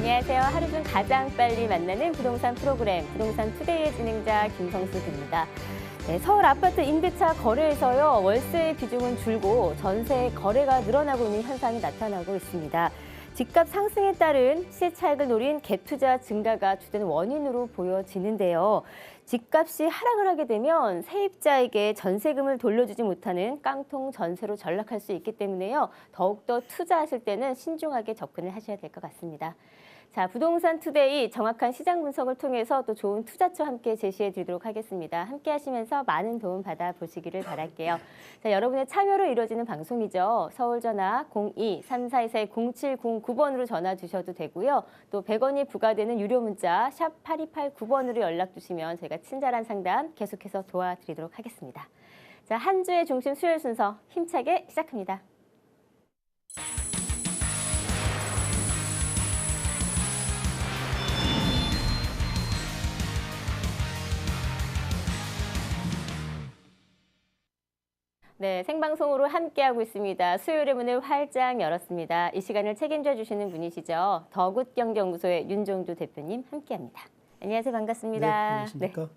안녕하세요. 하루 중 가장 빨리 만나는 부동산 프로그램 부동산 투데이의 진행자 김성숙입니다. 네, 서울 아파트 임대차 거래에서요. 월세의 비중은 줄고 전세 거래가 늘어나고 있는 현상이 나타나고 있습니다. 집값 상승에 따른 시세 차익을 노린 갭 투자 증가가 주된 원인으로 보여지는데요. 집값이 하락을 하게 되면 세입자에게 전세금을 돌려주지 못하는 깡통 전세로 전락할 수 있기 때문에요. 더욱더 투자하실 때는 신중하게 접근을 하셔야 될 것 같습니다. 자, 부동산 투데이 정확한 시장 분석을 통해서 또 좋은 투자처 함께 제시해 드리도록 하겠습니다. 함께 하시면서 많은 도움 받아보시기를 바랄게요. 자, 여러분의 참여로 이루어지는 방송이죠. 서울 전화 02-344-0709번으로 전화 주셔도 되고요. 또 100원이 부과되는 유료 문자 샵 8289번으로 연락 주시면 제가 친절한 상담 계속해서 도와드리도록 하겠습니다. 자, 한 주의 중심 수요일 순서 힘차게 시작합니다. 네, 생방송으로 함께하고 있습니다. 수요일의 문을 활짝 열었습니다. 이 시간을 책임져 주시는 분이시죠. 더굿경제연구소의 윤종주 대표님 함께합니다. 안녕하세요. 반갑습니다. 네, 안녕하십니까? 네.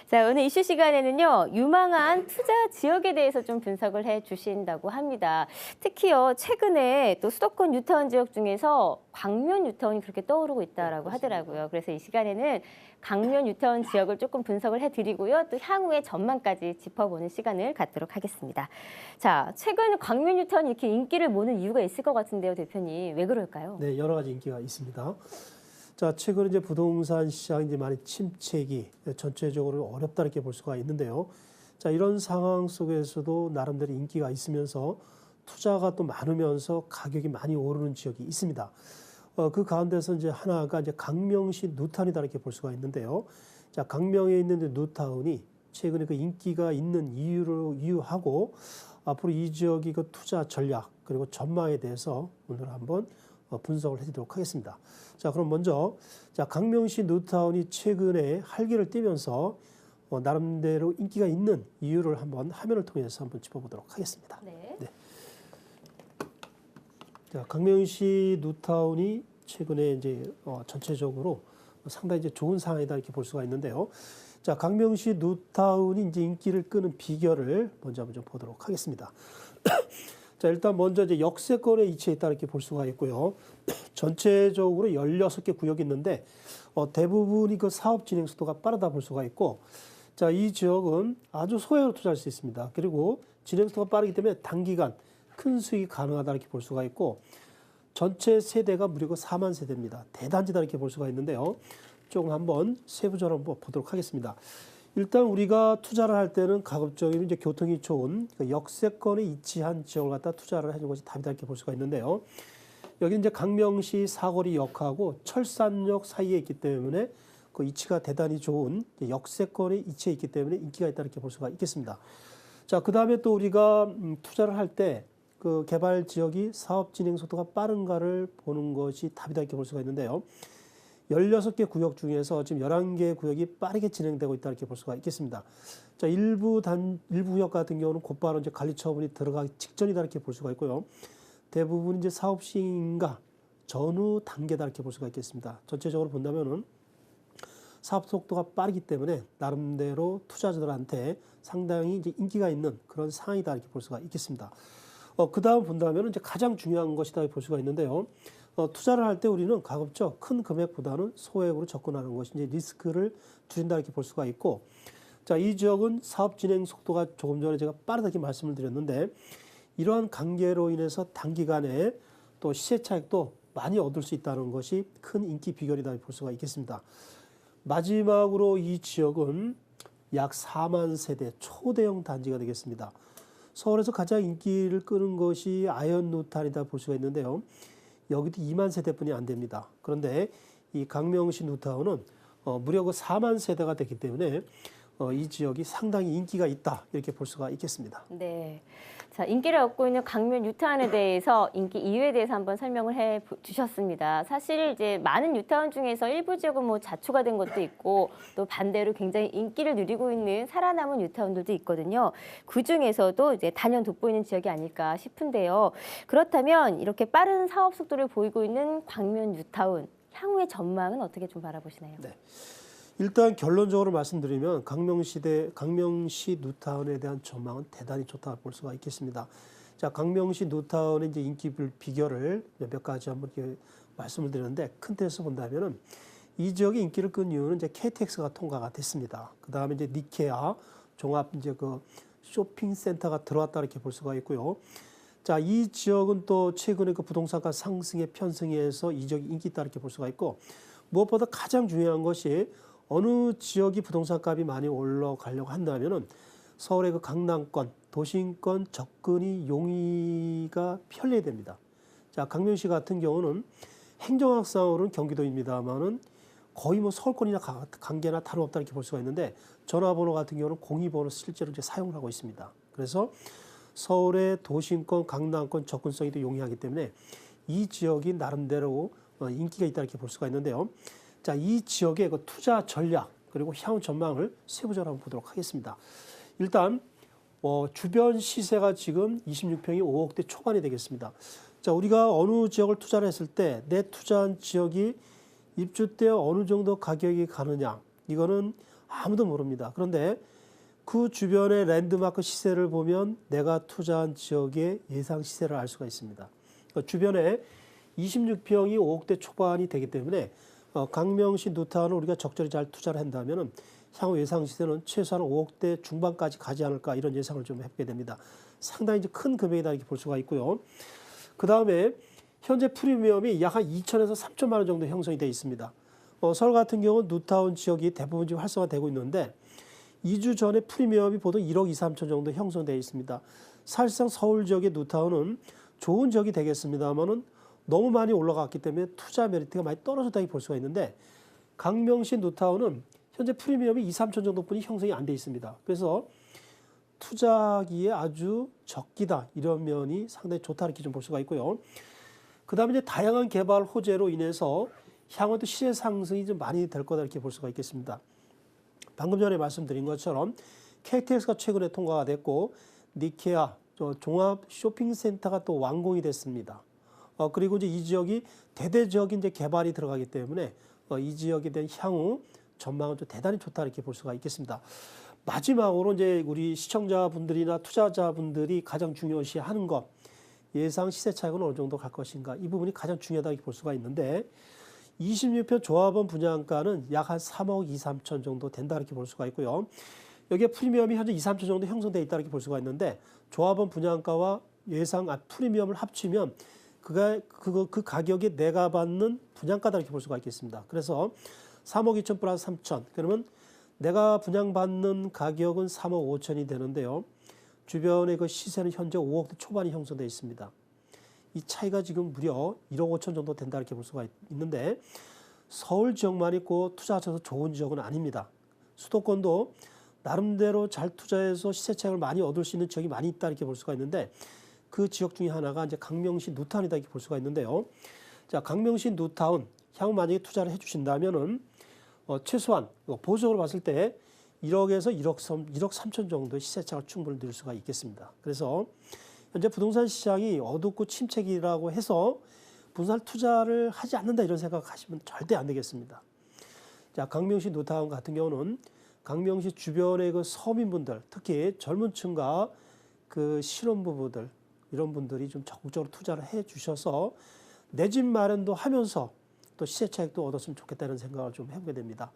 자, 오늘 이슈 시간에는요. 유망한 투자 지역에 대해서 좀 분석을 해 주신다고 합니다. 특히요. 최근에 또 수도권 뉴타운 지역 중에서 광명 뉴타운이 그렇게 떠오르고 있다라고 하더라고요. 그래서 이 시간에는 광명 뉴타운 지역을 조금 분석을 해드리고요. 또 향후의 전망까지 짚어보는 시간을 갖도록 하겠습니다. 자, 최근 광명 뉴타운이 이렇게 인기를 모는 이유가 있을 것 같은데요, 대표님. 왜 그럴까요? 네, 여러 가지 인기가 있습니다. 자, 최근 이제 부동산 시장이 이제 많이 침체기, 전체적으로 어렵다 이렇게 볼 수가 있는데요. 자, 이런 상황 속에서도 나름대로 인기가 있으면서 투자가 또 많으면서 가격이 많이 오르는 지역이 있습니다. 그 가운데서 이제 하나가 이제 광명시 뉴타운이다 이렇게 볼 수가 있는데요. 자, 광명에 있는 뉴타운이 최근에 그 인기가 있는 이유하고 앞으로 이 지역이 그 투자 전략 그리고 전망에 대해서 오늘 한번 분석을 해드리도록 하겠습니다. 자, 그럼 먼저 자, 광명시 뉴타운이 최근에 활기를 띠면서 나름대로 인기가 있는 이유를 한번 화면을 통해서 한번 짚어보도록 하겠습니다. 네. 네. 자, 광명시 뉴타운이 최근에 이제 전체적으로 상당히 이제 좋은 상황이다 이렇게 볼 수가 있는데요. 자, 광명시 뉴타운이 이제 인기를 끄는 비결을 먼저 한번 좀 보도록 하겠습니다. 자, 일단 먼저 이제 역세권에 위치해 있다 이렇게 볼 수가 있고요. 전체적으로 16개 구역이 있는데 대부분이 그 사업 진행 속도가 빠르다 볼 수가 있고, 자, 이 지역은 아주 소액으로 투자할 수 있습니다. 그리고 진행 속도가 빠르기 때문에 단기간 큰 수익이 가능하다 이렇게 볼 수가 있고, 전체 세대가 무려 4만 세대입니다. 대단지다 이렇게 볼 수가 있는데요. 조금 한번 세부적으로 한번 보도록 하겠습니다. 일단 우리가 투자를 할 때는 가급적이면 이제 교통이 좋은 역세권에 위치한 지역을 갖다 투자를 해주는 것이 답이다 이렇게 볼 수가 있는데요. 여기 이제 광명시 사거리역하고 철산역 사이에 있기 때문에 그 위치가 대단히 좋은 역세권에 위치해 있기 때문에 인기가 있다 이렇게 볼 수가 있겠습니다. 자, 그 다음에 또 우리가 투자를 할 때 그 개발 지역이 사업 진행 속도가 빠른가를 보는 것이 답이다 이렇게 볼 수가 있는데요. 16개 구역 중에서 지금 11개 구역이 빠르게 진행되고 있다 이렇게 볼 수가 있겠습니다. 자, 일부 구역 같은 경우는 곧바로 이제 관리 처분이 들어가기 직전이다 이렇게 볼 수가 있고요. 대부분 이제 사업 시행인가 전후 단계다 이렇게 볼 수가 있겠습니다. 전체적으로 본다면은 사업 속도가 빠르기 때문에 나름대로 투자자들한테 상당히 이제 인기가 있는 그런 상황이다 이렇게 볼 수가 있겠습니다. 그 다음 본다면은 이제 가장 중요한 것이다 이렇게 볼 수가 있는데요. 투자를 할 때 우리는 가급적 큰 금액보다는 소액으로 접근하는 것이 이제 리스크를 줄인다 이렇게 볼 수가 있고, 자, 이 지역은 사업 진행 속도가 조금 전에 제가 빠르다고 말씀을 드렸는데 이러한 관계로 인해서 단기간에 또 시세 차익도 많이 얻을 수 있다는 것이 큰 인기 비결이다 볼 수가 있겠습니다. 마지막으로 이 지역은 약 4만 세대 초대형 단지가 되겠습니다. 서울에서 가장 인기를 끄는 것이 아현 뉴타운이다 볼 수가 있는데요. 여기도 2만 세대뿐이 안 됩니다. 그런데 이 광명시 뉴타운은 무려 그 4만 세대가 됐기 때문에 이 지역이 상당히 인기가 있다 이렇게 볼 수가 있겠습니다. 네. 자, 인기를 얻고 있는 광명 뉴타운에 대해서 인기 이유에 대해서 한번 설명을 해 주셨습니다. 사실 이제 많은 뉴타운 중에서 일부 지역은 뭐 자초가 된 것도 있고 또 반대로 굉장히 인기를 누리고 있는 살아남은 뉴타운들도 있거든요. 그 중에서도 이제 단연 돋보이는 지역이 아닐까 싶은데요. 그렇다면 이렇게 빠른 사업 속도를 보이고 있는 광명 뉴타운, 향후의 전망은 어떻게 좀 바라보시나요? 네. 일단 결론적으로 말씀드리면 강명시 뉴타운에 대한 전망은 대단히 좋다 볼 수가 있겠습니다. 자, 강명시 뉴타운의 이제 인기 비결을 몇 가지 한번 이렇게 말씀을 드리는데 큰 틀에서 본다면은 이 지역의 인기를 끈 이유는 이제 KTX가 통과가 됐습니다. 그 다음에 이제 니케아 종합 이제 그 쇼핑센터가 들어왔다 이렇게 볼 수가 있고요. 자, 이 지역은 또 최근에 그 부동산가 상승에 편승해서 이 지역이 인기 있다 이렇게 볼 수가 있고 무엇보다 가장 중요한 것이 어느 지역이 부동산 값이 많이 올라가려고 한다면은 서울의 그 강남권, 도심권 접근이 용이가 편리해야 됩니다. 자, 강명시 같은 경우는 행정학상으로는 경기도입니다만은 거의 뭐 서울권이나 관계나 다름없다 이렇게 볼 수가 있는데 전화번호 같은 경우는 02번호 실제로 이제 사용을 하고 있습니다. 그래서 서울의 도심권, 강남권 접근성이 더 용이하기 때문에 이 지역이 나름대로 인기가 있다 이렇게 볼 수가 있는데요. 자, 이 지역의 그 투자 전략 그리고 향후 전망을 세부적으로 한번 보도록 하겠습니다. 일단 주변 시세가 지금 26평이 5억대 초반이 되겠습니다. 자, 우리가 어느 지역을 투자를 했을 때 내 투자한 지역이 입주 때 어느 정도 가격이 가느냐 이거는 아무도 모릅니다. 그런데 그 주변의 랜드마크 시세를 보면 내가 투자한 지역의 예상 시세를 알 수가 있습니다. 그러니까 주변에 26평이 5억대 초반이 되기 때문에 강명시 뉴타운을 우리가 적절히 잘 투자를 한다면 향후 예상 시세는 최소한 5억대 중반까지 가지 않을까 이런 예상을 좀 해보게 됩니다. 상당히 이제 큰 금액이다 이렇게 볼 수가 있고요. 그 다음에 현재 프리미엄이 약 한 2천에서 3천만 원 정도 형성이 되어 있습니다. 서울 같은 경우는 뉴타운 지역이 대부분 지금 활성화되고 있는데 2주 전에 프리미엄이 보통 1억 2, 3천 정도 형성되어 있습니다. 사실상 서울 지역의 뉴타운은 좋은 지역이 되겠습니다만은 너무 많이 올라갔기 때문에 투자 메리트가 많이 떨어졌다고 볼 수가 있는데 강명시 뉴타운은 현재 프리미엄이 2, 3천 정도뿐이 형성이 안 돼 있습니다. 그래서 투자하기에 아주 적기다 이런 면이 상당히 좋다 이렇게 좀 볼 수가 있고요. 그 다음에 이제 다양한 개발 호재로 인해서 향후 또 시세 상승이 좀 많이 될 거다 이렇게 볼 수가 있겠습니다. 방금 전에 말씀드린 것처럼 KTX가 최근에 통과가 됐고 니케아 종합 쇼핑센터가 또 완공이 됐습니다. 그리고 이제 이 지역이 대대적인 이제 개발이 들어가기 때문에 이 지역에 대한 향후 전망은 좀 대단히 좋다 이렇게 볼 수가 있겠습니다. 마지막으로 이제 우리 시청자분들이나 투자자분들이 가장 중요시하는 것 예상 시세 차익은 어느 정도 갈 것인가 이 부분이 가장 중요하다 이렇게 볼 수가 있는데 26편 조합원 분양가는 약 한 3억 2, 3천 정도 된다 이렇게 볼 수가 있고요. 여기에 프리미엄이 현재 2, 3천 정도 형성되어 있다 이렇게 볼 수가 있는데 조합원 분양가와 예상 프리미엄을 합치면 그 가격이 내가 받는 분양가다 이렇게 볼 수가 있겠습니다. 그래서 3억 2천 플러스 3천 그러면 내가 분양받는 가격은 3억 5천이 되는데요. 주변의 그 시세는 현재 5억대 초반이 형성되어 있습니다. 이 차이가 지금 무려 1억 5천 정도 된다 이렇게 볼 수가 있는데 서울 지역만 있고 투자하셔서 좋은 지역은 아닙니다. 수도권도 나름대로 잘 투자해서 시세 차익을 많이 얻을 수 있는 지역이 많이 있다 이렇게 볼 수가 있는데 그 지역 중에 하나가 이제 강명시 뉴타운이다 이렇게 볼 수가 있는데요. 자, 강명시 뉴타운 향후 만약에 투자를 해주신다면은 최소한 보수적으로 봤을 때 1억에서 1억 3천 정도의 시세차가 충분히 늘 수가 있겠습니다. 그래서 현재 부동산 시장이 어둡고 침체기라고 해서 부동산 투자를 하지 않는다 이런 생각하시면 절대 안 되겠습니다. 자, 강명시 뉴타운 같은 경우는 강명시 주변의 그 서민분들, 특히 젊은 층과 그 신혼부부들 이런 분들이 좀 적극적으로 투자를 해 주셔서 내 집 마련도 하면서 또 시세 차익도 얻었으면 좋겠다는 생각을 좀 해보게 됩니다.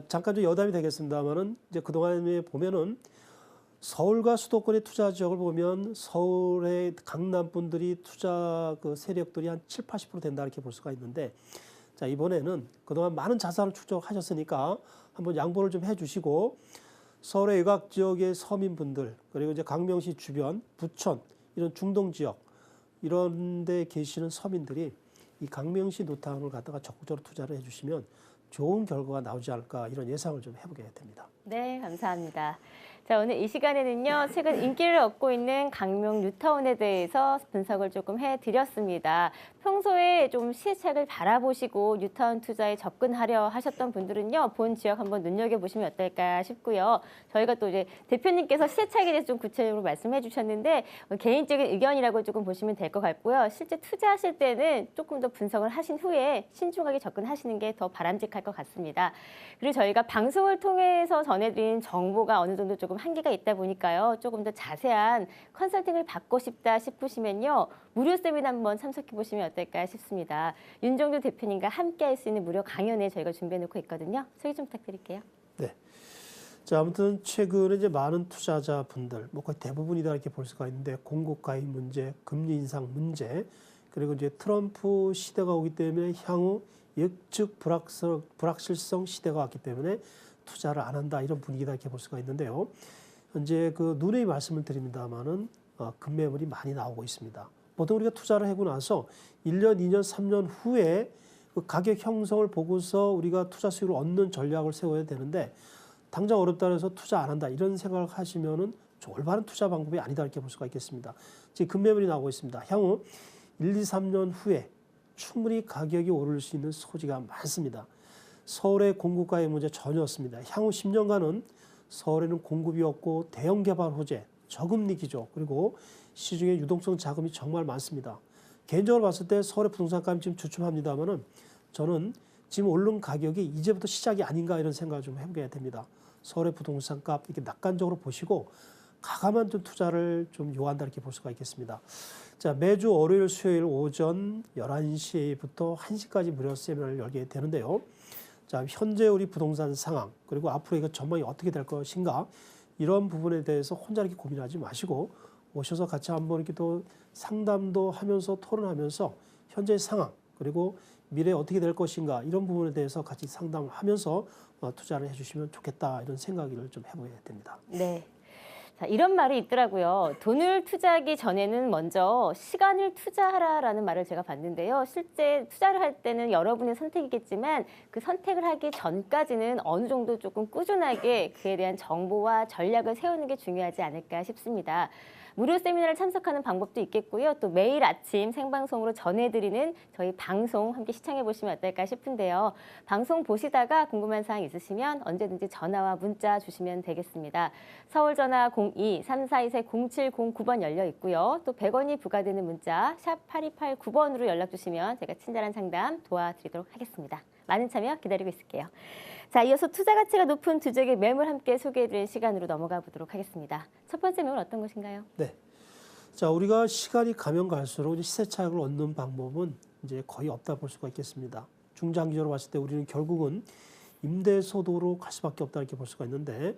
잠깐 좀 여담이 되겠습니다만은 이제 그동안에 보면은 서울과 수도권의 투자 지역을 보면 서울의 강남 분들이 투자 그 세력들이 한 7, 80% 된다 이렇게 볼 수가 있는데 자, 이번에는 그동안 많은 자산을 축적하셨으니까 한번 양보를 좀 해주시고 서울의 외곽 지역의 서민분들 그리고 이제 강명시 주변, 부천 이런 중동 지역 이런 데 계시는 서민들이 이 강명시 뉴타운을 갖다가 적극적으로 투자를 해주시면 좋은 결과가 나오지 않을까 이런 예상을 좀 해보게 됩니다. 네, 감사합니다. 자, 오늘 이 시간에는요, 최근 인기를 얻고 있는 강명 뉴타운에 대해서 분석을 조금 해드렸습니다. 평소에 좀 시세차익을 바라보시고 뉴타운 투자에 접근하려 하셨던 분들은요, 본 지역 한번 눈여겨보시면 어떨까 싶고요. 저희가 또 이제 대표님께서 시세차익에 대해서 좀 구체적으로 말씀해 주셨는데, 개인적인 의견이라고 조금 보시면 될 것 같고요. 실제 투자하실 때는 조금 더 분석을 하신 후에 신중하게 접근하시는 게 더 바람직할 것 같습니다. 그리고 저희가 방송을 통해서 전해드린 정보가 어느 정도 조금 한계가 있다 보니까요. 조금 더 자세한 컨설팅을 받고 싶다 싶으시면요. 무료 세미나 한번 참석해 보시면 어떨까 싶습니다. 윤종주 대표님과 함께 할 수 있는 무료 강연에 저희가 준비해 놓고 있거든요. 소개 좀 부탁드릴게요. 네. 자, 아무튼 최근에 이제 많은 투자자분들, 뭐 거의 대부분이다 이렇게 볼 수가 있는데 공고가의 문제, 금리 인상 문제, 그리고 이제 트럼프 시대가 오기 때문에 향후 예측 불확실성 시대가 왔기 때문에 투자를 안 한다 이런 분위기다 이렇게 볼 수가 있는데요. 현재 그 누누이 말씀을 드립니다만은 급매물이 많이 나오고 있습니다. 보통 우리가 투자를 하고 나서 1년, 2년, 3년 후에 그 가격 형성을 보고서 우리가 투자 수익을 얻는 전략을 세워야 되는데 당장 어렵다 해서 투자 안 한다 이런 생각을 하시면은 올바른 투자 방법이 아니다 이렇게 볼 수가 있겠습니다. 지금 급매물이 나오고 있습니다. 향후 1, 2, 3년 후에 충분히 가격이 오를 수 있는 소지가 많습니다. 서울의 공급가의 문제 전혀 없습니다. 향후 10년간은 서울에는 공급이 없고 대형 개발 호재, 저금리 기조, 그리고 시중에 유동성 자금이 정말 많습니다. 개인적으로 봤을 때 서울의 부동산 값이 지금 주춤합니다만은 저는 지금 오른 가격이 이제부터 시작이 아닌가 이런 생각을 좀 해보게 됩니다. 서울의 부동산 값 이렇게 낙관적으로 보시고 가감한 좀 투자를 좀 요한다 이렇게 볼 수가 있겠습니다. 자, 매주 월요일, 수요일 오전 11시부터 1시까지 무료 세미나를 열게 되는데요. 자, 현재 우리 부동산 상황, 그리고 앞으로 이거 전망이 어떻게 될 것인가, 이런 부분에 대해서 혼자 이렇게 고민하지 마시고 오셔서 같이 한번 이렇게 또 상담도 하면서 토론하면서 현재 상황, 그리고 미래에 어떻게 될 것인가, 이런 부분에 대해서 같이 상담하면서 투자를 해주시면 좋겠다, 이런 생각을 좀 해보게 됩니다. 네. 자, 이런 말이 있더라고요. 돈을 투자하기 전에는 먼저 시간을 투자하라라는 말을 제가 봤는데요. 실제 투자를 할 때는 여러분의 선택이겠지만 그 선택을 하기 전까지는 어느 정도 조금 꾸준하게 그에 대한 정보와 전략을 세우는 게 중요하지 않을까 싶습니다. 무료 세미나를 참석하는 방법도 있겠고요. 또 매일 아침 생방송으로 전해드리는 저희 방송 함께 시청해 보시면 어떨까 싶은데요. 방송 보시다가 궁금한 사항 있으시면 언제든지 전화와 문자 주시면 되겠습니다. 서울 전화 02-342-0709번 열려 있고요. 또 100원이 부과되는 문자 샵 8289번으로 연락 주시면 제가 친절한 상담 도와드리도록 하겠습니다. 많은 참여 기다리고 있을게요. 자, 이어서 투자 가치가 높은 두 지역의 매물 함께 소개해드리는 시간으로 넘어가 보도록 하겠습니다. 첫 번째 매물 어떤 것인가요? 네. 자, 우리가 시간이 가면 갈수록 시세 차익을 얻는 방법은 이제 거의 없다 볼 수가 있겠습니다. 중장기적으로 봤을 때 우리는 결국은 임대소득으로 갈 수밖에 없다 이렇게 볼 수가 있는데,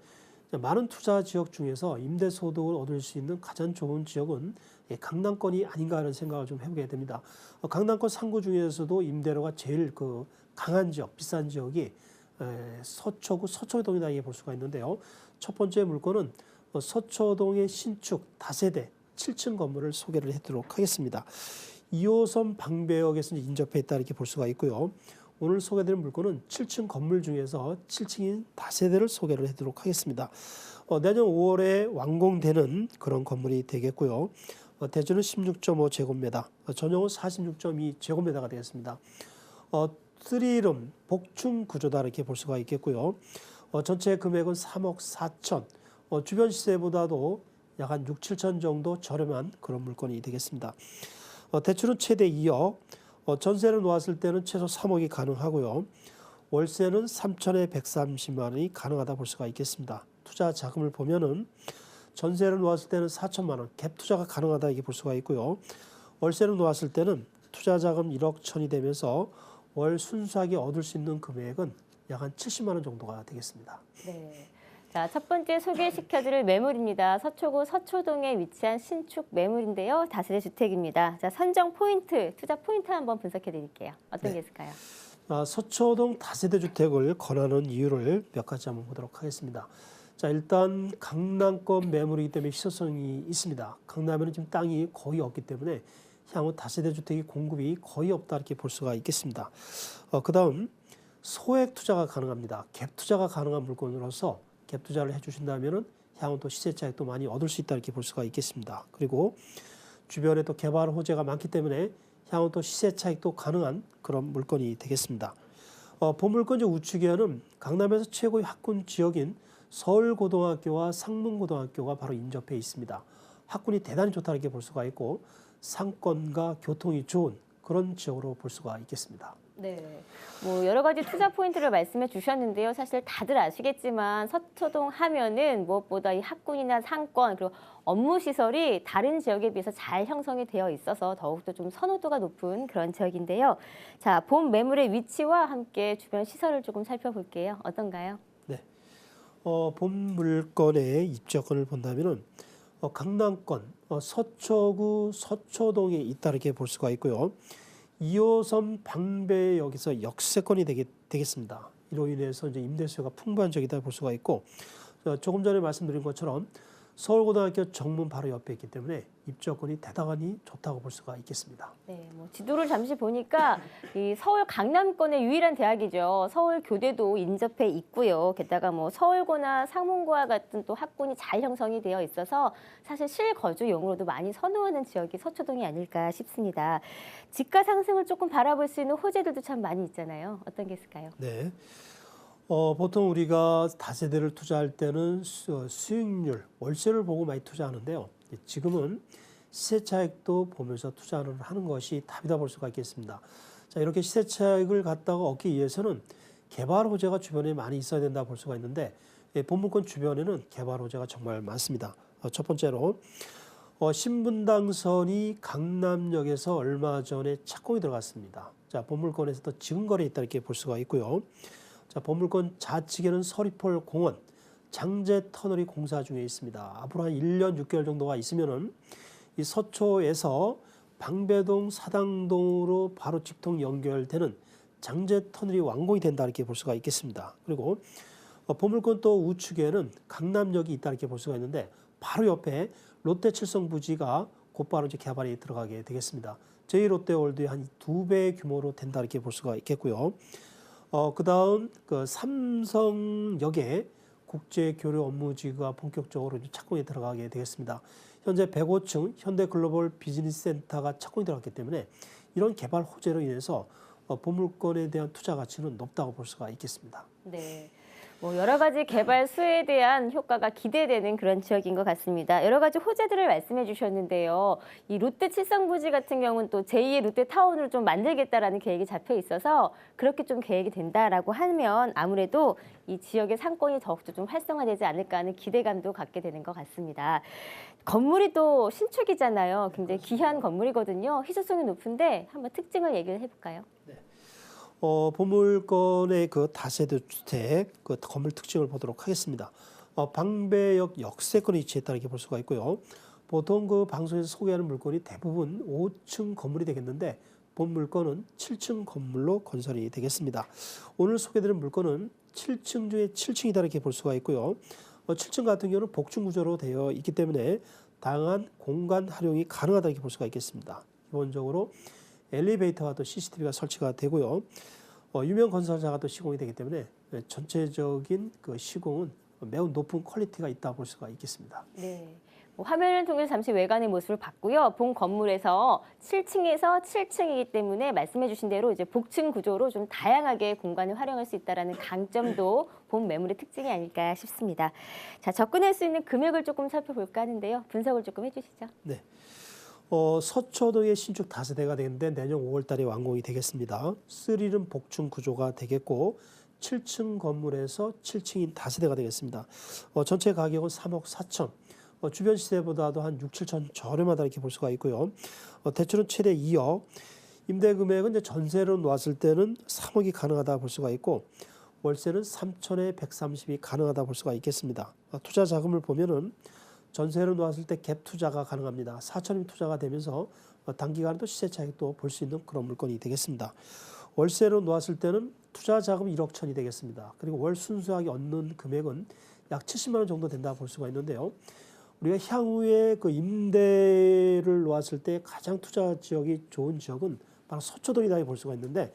많은 투자 지역 중에서 임대소득을 얻을 수 있는 가장 좋은 지역은 강남권이 아닌가 하는 생각을 좀 해보게 됩니다. 강남권 3구 중에서도 임대료가 제일 그 강한 지역, 비싼 지역이 서초구 서초동이다 이렇게 볼 수가 있는데요. 첫 번째 물건은 서초동의 신축 다세대 7층 건물을 소개를 해드리도록 하겠습니다. 2호선 방배역에서 인접해 있다 이렇게 볼 수가 있고요. 오늘 소개드린 물건은 7층 건물 중에서 7층인 다세대를 소개를 해드리도록 하겠습니다. 내년 5월에 완공되는 그런 건물이 되겠고요. 대지는 16.5제곱미터, 전용은 46.2제곱미터가 되겠습니다. 3룸 복층 구조다 이렇게 볼 수가 있겠고요. 전체 금액은 3억 4천, 주변 시세보다도 약 한 6, 7천 정도 저렴한 그런 물건이 되겠습니다. 대출은 최대 2억, 전세를 놓았을 때는 최소 3억이 가능하고요. 월세는 3천에 130만 원이 가능하다 볼 수가 있겠습니다. 투자 자금을 보면은 전세를 놓았을 때는 4천만 원, 갭 투자가 가능하다 이게 볼 수가 있고요. 월세를 놓았을 때는 투자 자금 1억 천이 되면서 월 순수하게 얻을 수 있는 금액은 약 한 70만 원 정도가 되겠습니다. 네. 자, 첫 번째 소개시켜드릴 매물입니다. 서초구 서초동에 위치한 신축 매물인데요. 다세대 주택입니다. 자, 선정 포인트, 투자 포인트 한번 분석해드릴게요. 어떤 게 있을까요? 서초동 다세대 주택을 권하는 이유를 몇 가지 한번 보도록 하겠습니다. 자, 일단 강남권 매물이기 때문에 희소성이 있습니다. 강남에는 지금 땅이 거의 없기 때문에 향후 다세대 주택의 공급이 거의 없다 이렇게 볼 수가 있겠습니다. 그다음 소액 투자가 가능합니다. 갭 투자가 가능한 물건으로서 갭 투자를 해주신다면은 향후 또 시세 차익도 많이 얻을 수 있다 이렇게 볼 수가 있겠습니다. 그리고 주변에 또 개발 호재가 많기 때문에 향후 또 시세 차익도 가능한 그런 물건이 되겠습니다. 보물권 우측에는 강남에서 최고의 학군 지역인 서울고등학교와 상문고등학교가 바로 인접해 있습니다. 학군이 대단히 좋다 이렇게 볼 수가 있고 상권과 교통이 좋은 그런 지역으로 볼 수가 있겠습니다. 네, 뭐 여러 가지 투자 포인트를 말씀해 주셨는데요. 사실 다들 아시겠지만 서초동 하면은 무엇보다 이 학군이나 상권 그리고 업무 시설이 다른 지역에 비해서 잘 형성이 되어 있어서 더욱더 좀 선호도가 높은 그런 지역인데요. 자, 본 매물의 위치와 함께 주변 시설을 조금 살펴볼게요. 어떤가요? 네, 본 물건의 입지여건을 본다면은 강남권 서초구 서초동에 있다 이렇게 볼 수가 있고요. 2호선 방배역에서 역세권이 되겠습니다. 이로 인해서 이제 임대수요가 풍부한 지역이다 볼 수가 있고 조금 전에 말씀드린 것처럼 서울고등학교 정문 바로 옆에 있기 때문에 입지여건이 대단히 좋다고 볼 수가 있겠습니다. 네, 뭐 지도를 잠시 보니까 이 서울 강남권의 유일한 대학이죠. 서울교대도 인접해 있고요. 게다가 뭐 서울고나 상문고와 같은 또 학군이 잘 형성이 되어 있어서 사실 실거주용으로도 많이 선호하는 지역이 서초동이 아닐까 싶습니다. 집가 상승을 조금 바라볼 수 있는 호재들도 참 많이 있잖아요. 어떤 게 있을까요? 네. 보통 우리가 다세대를 투자할 때는 수익률, 월세를 보고 많이 투자하는데요. 지금은 시세 차익도 보면서 투자를 하는 것이 답이다 볼 수가 있겠습니다. 자, 이렇게 시세 차익을 갖다가 얻기 위해서는 개발 호재가 주변에 많이 있어야 된다 볼 수가 있는데 본물권 주변에는 개발 호재가 정말 많습니다. 첫 번째로 신분당선이 강남역에서 얼마 전에 착공이 들어갔습니다. 자, 본물권에서도 지금 거래에 있다 이렇게 볼 수가 있고요. 자, 본물권 좌측에는 서리폴 공원, 장제 터널이 공사 중에 있습니다. 앞으로 한 1년 6개월 정도가 있으면은 이 서초에서 방배동 사당동으로 바로 직통 연결되는 장제 터널이 완공이 된다 이렇게 볼 수가 있겠습니다. 그리고 보물권 또 우측에는 강남역이 있다 이렇게 볼 수가 있는데 바로 옆에 롯데 칠성 부지가 곧바로 이제 개발이 들어가게 되겠습니다. 저희 롯데월드의 한 2배 규모로 된다 이렇게 볼 수가 있겠고요. 그다음 그 삼성역에 국제교류 업무지구가 본격적으로 착공에 들어가게 되겠습니다. 현재 105층 현대글로벌 비즈니스센터가 착공이 들어갔기 때문에 이런 개발 호재로 인해서 보물권에 대한 투자 가치는 높다고 볼 수가 있겠습니다. 네. 뭐 여러 가지 개발 수혜에 대한 효과가 기대되는 그런 지역인 것 같습니다. 여러 가지 호재들을 말씀해 주셨는데요. 이 롯데 칠성부지 같은 경우는 또 제2의 롯데타운을 좀 만들겠다라는 계획이 잡혀 있어서 그렇게 좀 계획이 된다라고 하면 아무래도 이 지역의 상권이 더욱더 좀 활성화되지 않을까 하는 기대감도 갖게 되는 것 같습니다. 건물이 또 신축이잖아요. 굉장히 귀한 건물이거든요. 희소성이 높은데 한번 특징을 얘기를 해볼까요? 보물권의 그 다세대 주택 그 건물 특징을 보도록 하겠습니다. 방배역 역세권에 위치했다 이렇게 볼 수가 있고요. 보통 그 방송에서 소개하는 물건이 대부분 5층 건물이 되겠는데 본 물건은 7층 건물로 건설이 되겠습니다. 오늘 소개드린 물건은 7층 중에 7층이다 이렇게 볼 수가 있고요. 7층 같은 경우는 복층 구조로 되어 있기 때문에 다양한 공간 활용이 가능하다 이렇게 볼 수가 있겠습니다. 기본적으로 엘리베이터와 또 CCTV가 설치가 되고요. 유명 건설사가 또 시공이 되기 때문에 전체적인 그 시공은 매우 높은 퀄리티가 있다 볼 수가 있겠습니다. 네. 화면을 통해서 잠시 외관의 모습을 봤고요. 본 건물에서 7층에서 7층이기 때문에 말씀해 주신 대로 이제 복층 구조로 좀 다양하게 공간을 활용할 수 있다는 강점도 본 매물의 특징이 아닐까 싶습니다. 자, 접근할 수 있는 금액을 조금 살펴볼까 하는데요. 분석을 조금 해주시죠. 네. 서초동의 신축 다세대가 되는데 내년 5월 달에 완공이 되겠습니다. 3룸 복층 구조가 되겠고 7층 건물에서 7층인 다세대가 되겠습니다. 전체 가격은 3억 4천. 주변 시세보다도 한 6, 7천 저렴하다 이렇게 볼 수가 있고요. 대출은 최대 2억. 임대 금액은 이제 전세로 놓았을 때는 3억이 가능하다 볼 수가 있고 월세는 3천에 130이 가능하다 볼 수가 있겠습니다. 투자 자금을 보면은 전세로 놓았을 때 갭 투자가 가능합니다. 4천이 투자가 되면서 단기간에 또 시세 차익도 볼 수 있는 그런 물건이 되겠습니다. 월세로 놓았을 때는 투자 자금 1억 천이 되겠습니다. 그리고 월 순수하게 얻는 금액은 약 70만 원 정도 된다 볼 수가 있는데요. 우리가 향후에 그 임대를 놓았을 때 가장 투자 지역이 좋은 지역은 바로 서초동이다 볼 수가 있는데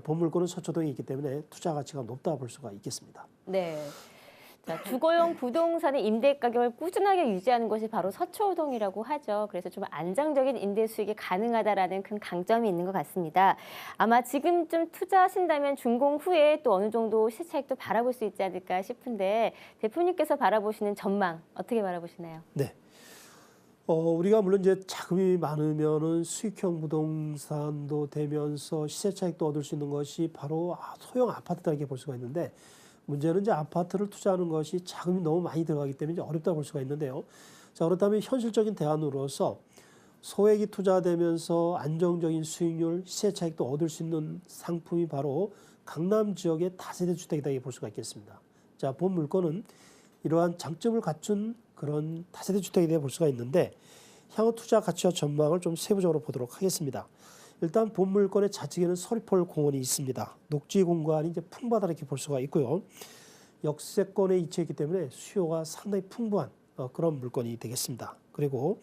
본 물건은 서초동에 있기 때문에 투자 가치가 높다 볼 수가 있겠습니다. 네. 자, 주거용 부동산의 임대 가격을 꾸준하게 유지하는 것이 바로 서초동이라고 하죠. 그래서 좀 안정적인 임대 수익이 가능하다라는 큰 강점이 있는 것 같습니다. 아마 지금쯤 투자하신다면 준공 후에 또 어느 정도 시세 차익도 바라볼 수 있지 않을까 싶은데 대표님께서 바라보시는 전망 어떻게 바라보시나요? 네. 우리가 물론 이제 자금이 많으면은 수익형 부동산도 되면서 시세 차익도 얻을 수 있는 것이 바로 소형 아파트다 이렇게 볼 수가 있는데 문제는 이제 아파트를 투자하는 것이 자금이 너무 많이 들어가기 때문에 이제 어렵다 볼 수가 있는데요. 자, 그렇다면 현실적인 대안으로서 소액이 투자되면서 안정적인 수익률, 시세 차익도 얻을 수 있는 상품이 바로 강남 지역의 다세대 주택이다 이렇게 볼 수가 있겠습니다. 자, 본 물건은 이러한 장점을 갖춘 그런 다세대 주택에 대해 볼 수가 있는데 향후 투자 가치와 전망을 좀 세부적으로 보도록 하겠습니다. 일단 본 물건의 좌측에는 서리폴 공원이 있습니다. 녹지 공간이 이제 풍부하다 이렇게 볼 수가 있고요. 역세권에 위치해 있기 때문에 수요가 상당히 풍부한 그런 물건이 되겠습니다. 그리고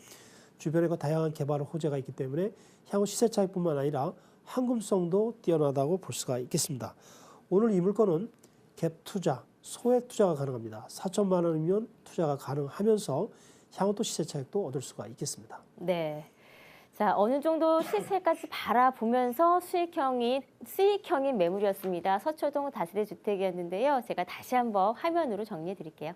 주변에 그 다양한 개발 호재가 있기 때문에 향후 시세 차익뿐만 아니라 황금성도 뛰어나다고 볼 수가 있겠습니다. 오늘 이 물건은 갭 투자, 소액 투자가 가능합니다. 4천만 원이면 투자가 가능하면서 향후 또 시세 차익도 얻을 수가 있겠습니다. 네. 자, 어느 정도 시세까지 바라보면서 수익형인 매물이었습니다. 서초동 다세대 주택이었는데요. 제가 다시 한번 화면으로 정리해 드릴게요.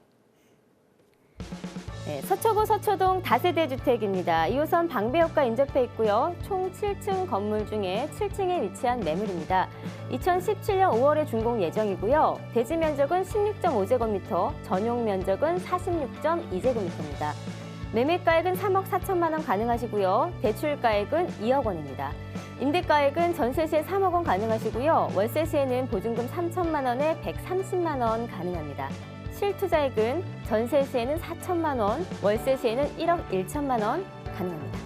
네, 서초구 서초동 다세대 주택입니다. 2호선 방배역과 인접해 있고요. 총 7층 건물 중에 7층에 위치한 매물입니다. 2017년 5월에 준공 예정이고요. 대지 면적은 16.5제곱미터, 전용 면적은 46.2제곱미터입니다. 매매가액은 3억 4천만 원 가능하시고요. 대출가액은 2억 원입니다. 임대가액은 전세 시에 3억 원 가능하시고요. 월세 시에는 보증금 3천만 원에 130만 원 가능합니다. 실투자액은 전세 시에는 4천만 원, 월세 시에는 1억 1천만 원 가능합니다.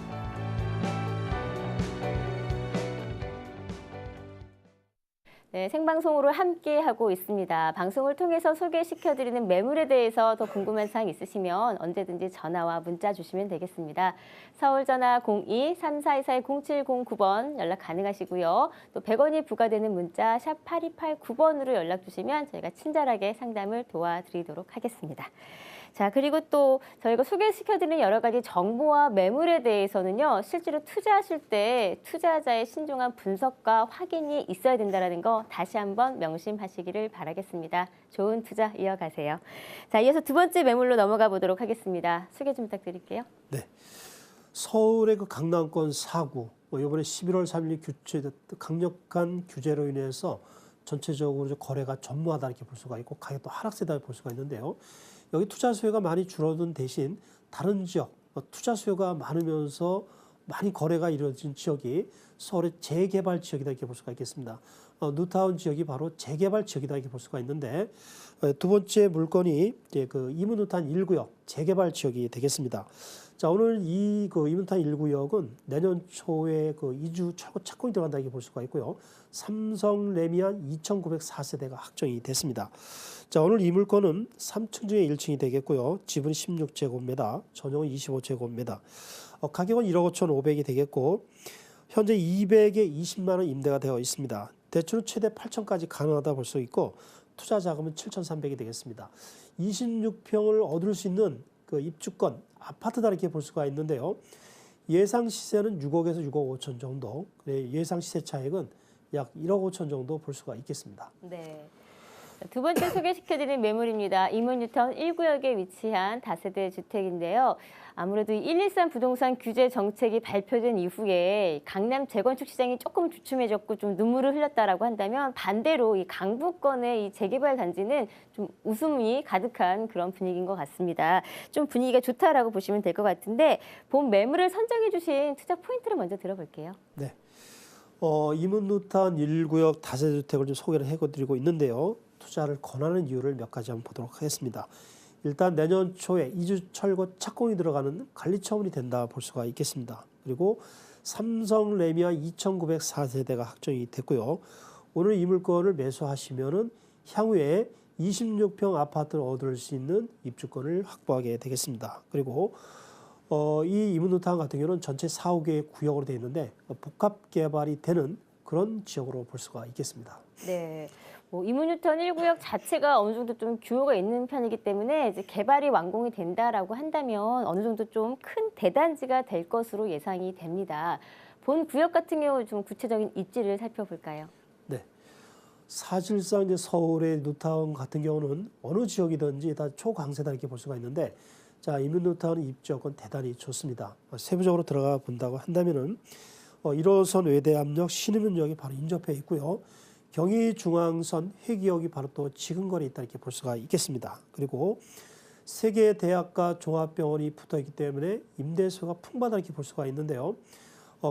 네, 생방송으로 함께하고 있습니다. 방송을 통해서 소개시켜드리는 매물에 대해서 더 궁금한 사항 있으시면 언제든지 전화와 문자 주시면 되겠습니다. 서울 전화 02-3424-0709번 연락 가능하시고요. 또 100원이 부과되는 문자 샵 8289번으로 연락 주시면 저희가 친절하게 상담을 도와드리도록 하겠습니다. 자, 그리고 또 저희가 소개시켜드리는 여러 가지 정보와 매물에 대해서는요, 실제로 투자하실 때 투자자의 신중한 분석과 확인이 있어야 된다는 거 다시 한번 명심하시기를 바라겠습니다. 좋은 투자 이어가세요. 자, 이어서 두 번째 매물로 넘어가 보도록 하겠습니다. 소개 좀 부탁드릴게요. 네. 서울의 그 강남권 4구, 이번에 11월 3일 규제됐던 강력한 규제로 인해서 전체적으로 거래가 전무하다 이렇게 볼 수가 있고 가격도 하락세다 볼 수가 있는데요. 여기 투자 수요가 많이 줄어든 대신 다른 지역, 투자 수요가 많으면서 많이 거래가 이루어진 지역이 서울의 재개발 지역이다 이렇게 볼 수가 있겠습니다. 뉴타운 지역이 바로 재개발 지역이다 이렇게 볼 수가 있는데 두 번째 물건이 이제 그 이문뉴타운 1구역 재개발 지역이 되겠습니다. 자, 오늘 이 그 이문뉴타운 1구역은 내년 초에 그 이주 철거 착공이 들어간다 이렇게 볼 수가 있고요. 삼성 레미안 2,904세대가 확정이 됐습니다. 자, 오늘 이 물건은 3층 중에 1층이 되겠고요. 지분이 16제곱미터, 전용은 25제곱미터. 가격은 1억 5,500이 되겠고 현재 200에 20만 원 임대가 되어 있습니다. 대출은 최대 8천까지 가능하다 볼 수 있고 투자 자금은 7,300이 되겠습니다. 26평을 얻을 수 있는 그 입주권 아파트다 이렇게 볼 수가 있는데요. 예상 시세는 6억에서 6억 5천 정도, 예상 시세 차익은 약 1억 5천 정도 볼 수가 있겠습니다. 네. 두 번째 소개시켜드린 매물입니다. 이문뉴타운 1구역에 위치한 다세대 주택인데요. 아무래도 113 부동산 규제 정책이 발표된 이후에 강남 재건축 시장이 조금 주춤해졌고 좀 눈물을 흘렸다라고 한다면 반대로 이 강북권의 이 재개발 단지는 좀 웃음이 가득한 그런 분위기인 것 같습니다. 좀 분위기가 좋다라고 보시면 될 것 같은데 본 매물을 선정해 주신 투자 포인트를 먼저 들어볼게요. 네. 이문뉴타운 1구역 다세대 주택을 좀 소개를 해드리고 있는데요. 투자를 권하는 이유를 몇 가지 한번 보도록 하겠습니다. 일단 내년 초에 이주 철거 착공이 들어가는 관리 처분이 된다 볼 수가 있겠습니다. 그리고 삼성 레미안 2,904세대가 확정이 됐고요. 오늘 이 물건을 매수하시면은 향후에 26평 아파트를 얻을 수 있는 입주권을 확보하게 되겠습니다. 그리고 이 이문뉴타운 같은 경우는 전체 4, 5개의 구역으로 되어 있는데 복합 개발이 되는 그런 지역으로 볼 수가 있겠습니다. 네. 이문뉴타운 1구역 자체가 어느 정도 좀 규모가 있는 편이기 때문에 이제 개발이 완공이 된다라고 한다면 어느 정도 좀 큰 대단지가 될 것으로 예상이 됩니다. 본 구역 같은 경우 좀 구체적인 입지를 살펴볼까요? 네. 사실상 이제 서울의 뉴타운 같은 경우는 어느 지역이든지 다 초강세다 이렇게 볼 수가 있는데, 자, 이문뉴타운 입지역은 대단히 좋습니다. 세부적으로 들어가 본다고 한다면은 1호선 외대암역 신의문역이 바로 인접해 있고요. 경의중앙선 회기역이 바로 또 지근거리에 있다 이렇게 볼 수가 있겠습니다. 그리고 세 개의 대학과 종합병원이 붙어 있기 때문에 임대수가 풍부하다 이렇게 볼 수가 있는데요.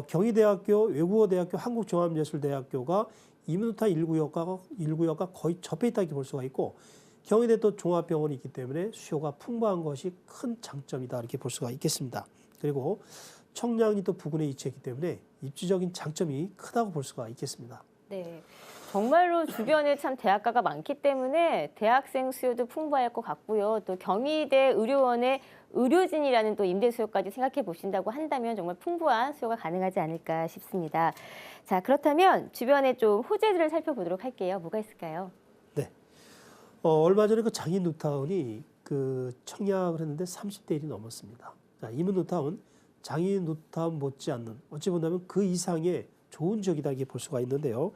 경희대학교, 외국어대학교, 한국종합예술대학교가 이문뉴타운 1구역과 거의 접해 있다 이렇게 볼 수가 있고, 경희대 또 종합병원이 있기 때문에 수요가 풍부한 것이 큰 장점이다 이렇게 볼 수가 있겠습니다. 그리고 청량리 또 부근에 위치했기 때문에 입지적인 장점이 크다고 볼 수가 있겠습니다. 네. 정말로 주변에 참 대학가가 많기 때문에 대학생 수요도 풍부할 것 같고요. 또 경희대 의료원의 의료진이라는 또 임대 수요까지 생각해 보신다고 한다면 정말 풍부한 수요가 가능하지 않을까 싶습니다. 자, 그렇다면 주변에 좀 호재들을 살펴보도록 할게요. 뭐가 있을까요? 네. 얼마 전에 그 장인 뉴타운이 그 청약을 했는데 30대 1이 넘었습니다. 자, 이문 뉴타운, 장인 뉴타운 못지않는 어찌 본다면 그 이상의 좋은 지역이다 이렇게 볼 수가 있는데요.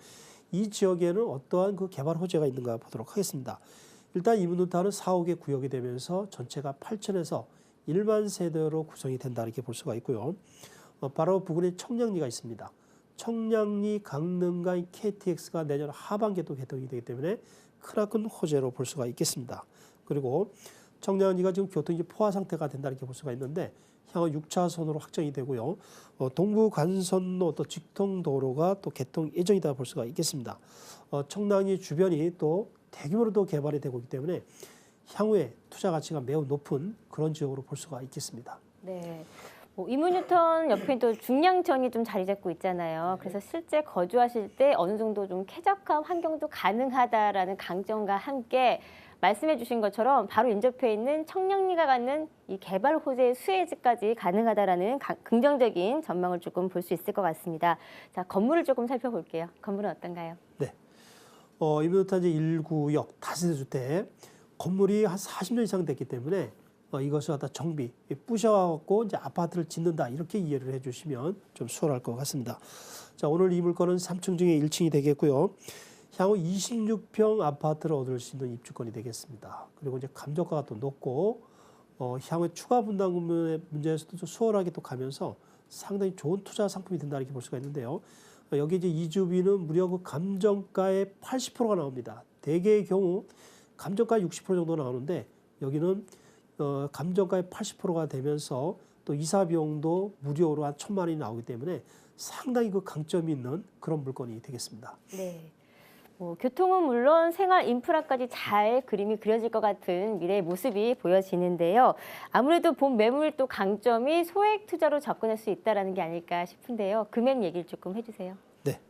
이 지역에는 어떠한 그 개발 호재가 있는가 보도록 하겠습니다. 일단 이문 뉴타운은 4억의 구역이 되면서 전체가 8천에서 1만 세대로 구성이 된다 이렇게 볼 수가 있고요. 바로 부근에 청량리가 있습니다. 청량리, 강릉간, KTX가 내년 하반기에 또 개통이 되기 때문에 크나큰 호재로 볼 수가 있겠습니다. 그리고 청량리가 지금 교통이 포화 상태가 된다 이렇게 볼 수가 있는데 향후 6차선으로 확정이 되고요. 동부 간선로 또 직통도로가 또 개통 예정이다 볼 수가 있겠습니다. 청량리 주변이 또 대규모로 또 개발이 되고 있기 때문에 향후에 투자 가치가 매우 높은 그런 지역으로 볼 수가 있겠습니다. 네. 이문뉴타운 옆에 또 중량천이 좀 자리 잡고 있잖아요. 그래서 실제 거주하실 때 어느 정도 좀 쾌적한 환경도 가능하다라는 강점과 함께 말씀해 주신 것처럼 바로 인접해 있는 청량리가 갖는 이 개발 호재의 수혜지까지 가능하다라는 긍정적인 전망을 조금 볼 수 있을 것 같습니다. 자, 건물을 조금 살펴볼게요. 건물은 어떤가요? 네. 이문뉴타운 1구역 다세대 주택 건물이 한 40년 이상 됐기 때문에 이것을 갖다 정비, 부셔갖고 이제 아파트를 짓는다 이렇게 이해를 해주시면 좀 수월할 것 같습니다. 자, 오늘 이 물건은 3층 중에 1층이 되겠고요. 향후 26평 아파트를 얻을 수 있는 입주권이 되겠습니다. 그리고 이제 감정가가 또 높고 향후에 추가 분담 문제에서도 좀 수월하게 또 가면서 상당히 좋은 투자 상품이 된다 이렇게 볼 수가 있는데요. 여기 이제 이주비는 무려 그 감정가의 80%가 나옵니다. 대개의 경우 감정가 60% 정도 나오는데 여기는 감정가의 80%가 되면서 또 이사 비용도 무료로 한 1,000만 원이 나오기 때문에 상당히 그 강점이 있는 그런 물건이 되겠습니다. 네. 교통은 물론 생활 인프라까지 잘 그림이 그려질 것 같은 미래의 모습이 보여지는데요. 아무래도 본 매물 또 강점이 소액 투자로 접근할 수 있다는 게 아닐까 싶은데요. 금액 얘기를 조금 해주세요. 네.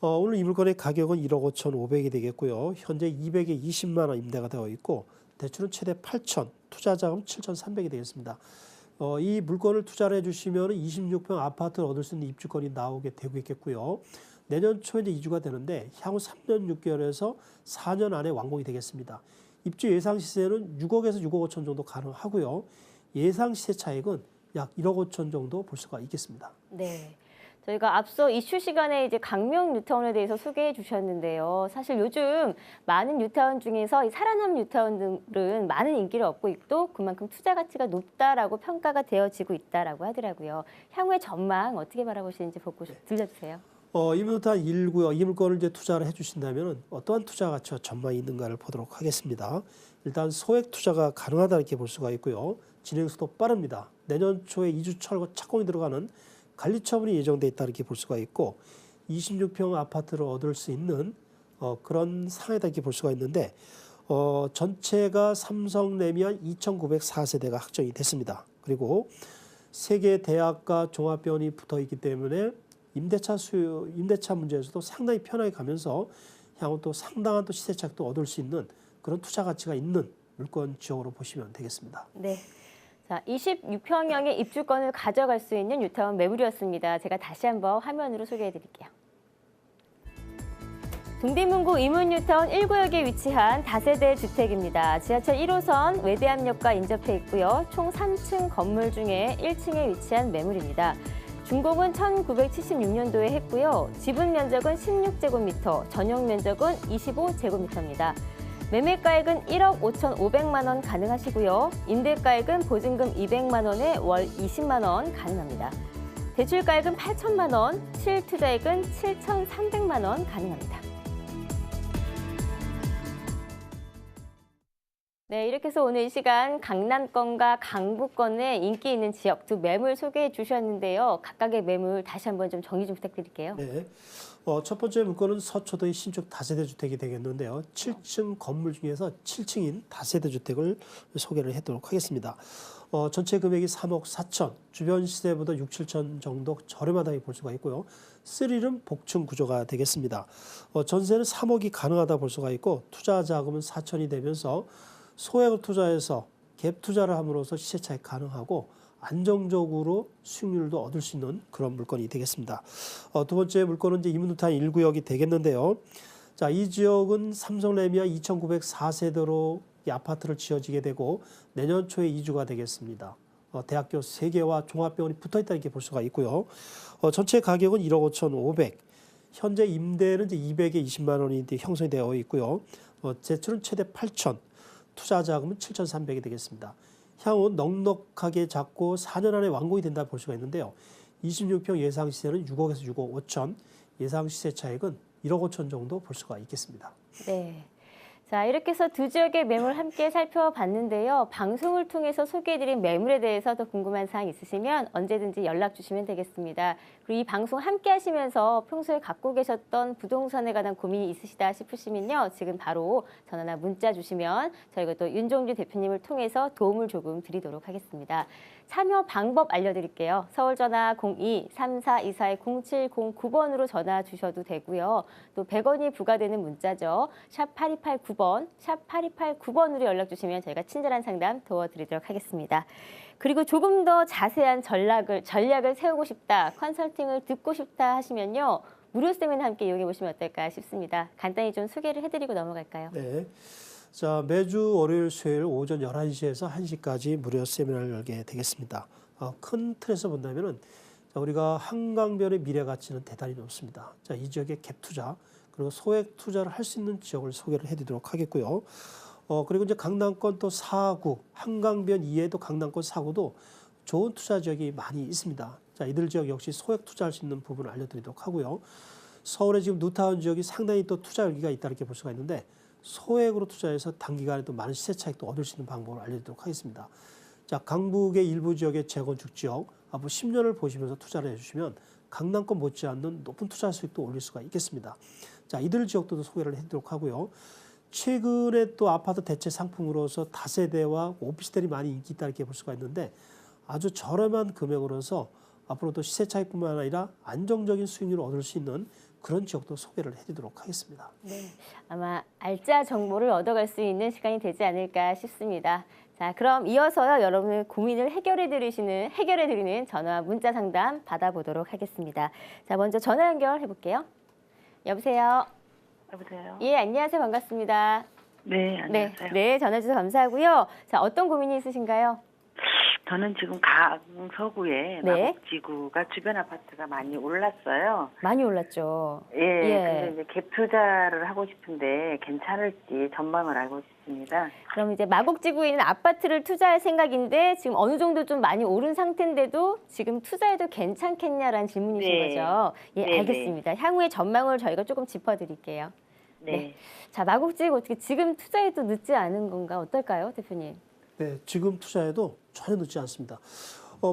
오늘 이 물건의 가격은 1억 5,500이 되겠고요. 현재 220만 원 임대가 되어 있고 대출은 최대 8천, 투자 자금 7,300이 되겠습니다. 이 물건을 투자를 해주시면 26평 아파트를 얻을 수 있는 입주권이 나오게 되고 있겠고요. 내년 초에 이제 이주가 되는데 향후 3년 6개월에서 4년 안에 완공이 되겠습니다. 입주 예상 시세는 6억에서 6억 5천 정도 가능하고요. 예상 시세 차익은 약 1억 5천 정도 볼 수가 있겠습니다. 네. 저희가 앞서 이슈 시간에 이제 강명 뉴타운에 대해서 소개해 주셨는데요. 사실 요즘 많은 뉴타운 중에서 이 살아남은 뉴타운들은 많은 인기를 얻고 있고 그만큼 투자 가치가 높다라고 평가가 되어지고 있다라고 하더라고요. 향후의 전망 어떻게 바라보시는지 보고 들려주세요. 이문뉴타운 1구역 이 물건을 이제 투자를 해주신다면 어떠한 투자 가치와 전망이 있는가를 보도록 하겠습니다. 일단 소액 투자가 가능하다 이렇게 볼 수가 있고요. 진행 속도 빠릅니다. 내년 초에 이주 철거 착공이 들어가는 관리 처분이 예정돼 있다 이렇게 볼 수가 있고 26평 아파트를 얻을 수 있는 그런 상황이다 이렇게 볼 수가 있는데 전체가 삼성 레미안 2,904세대가 확정이 됐습니다. 그리고 세 개 대학과 종합병원이 붙어 있기 때문에 임대차 문제에서도 상당히 편하게 가면서 향후 또 상당한 또 시세 차익도 얻을 수 있는 그런 투자 가치가 있는 물건 지역으로 보시면 되겠습니다. 네. 자, 26평형의 입주권을 가져갈 수 있는 뉴타운 매물이었습니다. 제가 다시 한번 화면으로 소개해 드릴게요. 동대문구 이문뉴타운 1구역에 위치한 다세대 주택입니다. 지하철 1호선 외대암역과 인접해 있고요. 총 3층 건물 중에 1층에 위치한 매물입니다. 준공은 1976년도에 했고요. 지분 면적은 16제곱미터, 전용 면적은 25제곱미터입니다. 매매가액은 1억 5,500만 원 가능하시고요. 임대가액은 보증금 200만 원에 월 20만 원 가능합니다. 대출가액은 8천만 원, 실투자액은 7,300만 원 가능합니다. 네, 이렇게 해서 오늘 이 시간 강남권과 강북권의 인기 있는 지역 두 매물 소개해 주셨는데요. 각각의 매물 다시 한번 좀 정리 좀 부탁드릴게요. 네. 첫 번째 물건은 서초도의 신축 다세대 주택이 되겠는데요. 7층 건물 중에서 7층인 다세대 주택을 소개를 해도록 하겠습니다. 전체 금액이 3억 4천, 주변 시세보다 6, 7천 정도 저렴하다고 볼 수가 있고요. 스릴은 복층 구조가 되겠습니다. 전세는 3억이 가능하다 볼 수가 있고 투자 자금은 4천이 되면서 소액을 투자해서 갭 투자를 함으로써 시세 차익 가능하고 안정적으로 수익률도 얻을 수 있는 그런 물건이 되겠습니다. 두 번째 물건은 이제 이문뉴타운 1구역이 되겠는데요. 자, 이 지역은 삼성레미아 2,904세대로 이 아파트를 지어지게 되고 내년 초에 이주가 되겠습니다. 대학교 3개와 종합병원이 붙어있다 이렇게 볼 수가 있고요. 전체 가격은 1억 5,500. 현재 임대는 이제 200에 20만 원이 형성이 되어 있고요. 대출은 최대 8천. 투자 자금은 7,300이 되겠습니다. 향후 넉넉하게 잡고 4년 안에 완공이 된다 볼 수가 있는데요. 26평 예상 시세는 6억에서 6억 5천, 예상 시세 차익은 1억 5천 정도 볼 수가 있겠습니다. 네. 자, 이렇게 해서 두 지역의 매물 함께 살펴봤는데요. 방송을 통해서 소개해드린 매물에 대해서 더 궁금한 사항 있으시면 언제든지 연락 주시면 되겠습니다. 그리고 이 방송 함께 하시면서 평소에 갖고 계셨던 부동산에 관한 고민이 있으시다 싶으시면요. 지금 바로 전화나 문자 주시면 저희가 또 윤종주 대표님을 통해서 도움을 조금 드리도록 하겠습니다. 참여 방법 알려드릴게요. 서울 전화 02-3424-0709번으로 전화 주셔도 되고요. 또 100원이 부과되는 문자죠. 샵 8289번, 샵 8289번으로 연락 주시면 저희가 친절한 상담 도와드리도록 하겠습니다. 그리고 조금 더 자세한 전략을 세우고 싶다, 컨설팅을 듣고 싶다 하시면요. 무료 세미나 함께 이용해 보시면 어떨까 싶습니다. 간단히 좀 소개를 해드리고 넘어갈까요? 네. 자, 매주 월요일, 수요일 오전 11시에서 1시까지 무료 세미나를 열게 되겠습니다. 큰 틀에서 본다면은 우리가 한강변의 미래 가치는 대단히 높습니다. 자, 이 지역의 갭 투자 그리고 소액 투자를 할 수 있는 지역을 소개를 해드리도록 하겠고요. 그리고 이제 강남권 또 4구, 한강변 이외에도 강남권 4구도 좋은 투자 지역이 많이 있습니다. 자, 이들 지역 역시 소액 투자할 수 있는 부분을 알려드리도록 하고요. 서울의 지금 뉴타운 지역이 상당히 또 투자 열기가 있다 이렇게 볼 수가 있는데 소액으로 투자해서 단기간에 또 많은 시세 차익도 얻을 수 있는 방법을 알려드리도록 하겠습니다. 자, 강북의 일부 지역의 재건축 지역 앞으로 10년을 보시면서 투자를 해주시면 강남권 못지않는 높은 투자 수익도 올릴 수가 있겠습니다. 자, 이들 지역도 소개를 해드리도록 하고요. 최근에 또 아파트 대체 상품으로서 다세대와 오피스텔이 많이 인기 있다 이렇게 볼 수가 있는데 아주 저렴한 금액으로서 앞으로도 시세 차익뿐만 아니라 안정적인 수익률을 얻을 수 있는 그런 지역도 소개를 해드리도록 하겠습니다. 네, 아마 알짜 정보를 얻어갈 수 있는 시간이 되지 않을까 싶습니다. 자, 그럼 이어서요 여러분의 고민을 해결해드리는 전화 문자 상담 받아보도록 하겠습니다. 자, 먼저 전화 연결해 볼게요. 여보세요. 여보세요? 예, 안녕하세요. 반갑습니다. 네, 안녕하세요. 네, 전화 주셔서 감사하고요. 자, 어떤 고민이 있으신가요? 저는 지금 강서구에 네. 마곡지구가 주변 아파트가 많이 올랐어요. 많이 올랐죠. 예, 근데 이제 갭 투자를 하고 싶은데 괜찮을지 전망을 알고 싶습니다. 그럼 이제 마곡지구에 있는 아파트를 투자할 생각인데 지금 어느 정도 좀 많이 오른 상태인데도 지금 투자해도 괜찮겠냐라는 질문이신 네. 거죠. 예, 네, 알겠습니다. 향후의 전망을 저희가 조금 짚어드릴게요. 네. 자, 마곡지구 어떻게 지금 투자해도 늦지 않은 건가? 어떨까요, 대표님? 네, 지금 투자해도 전혀 늦지 않습니다.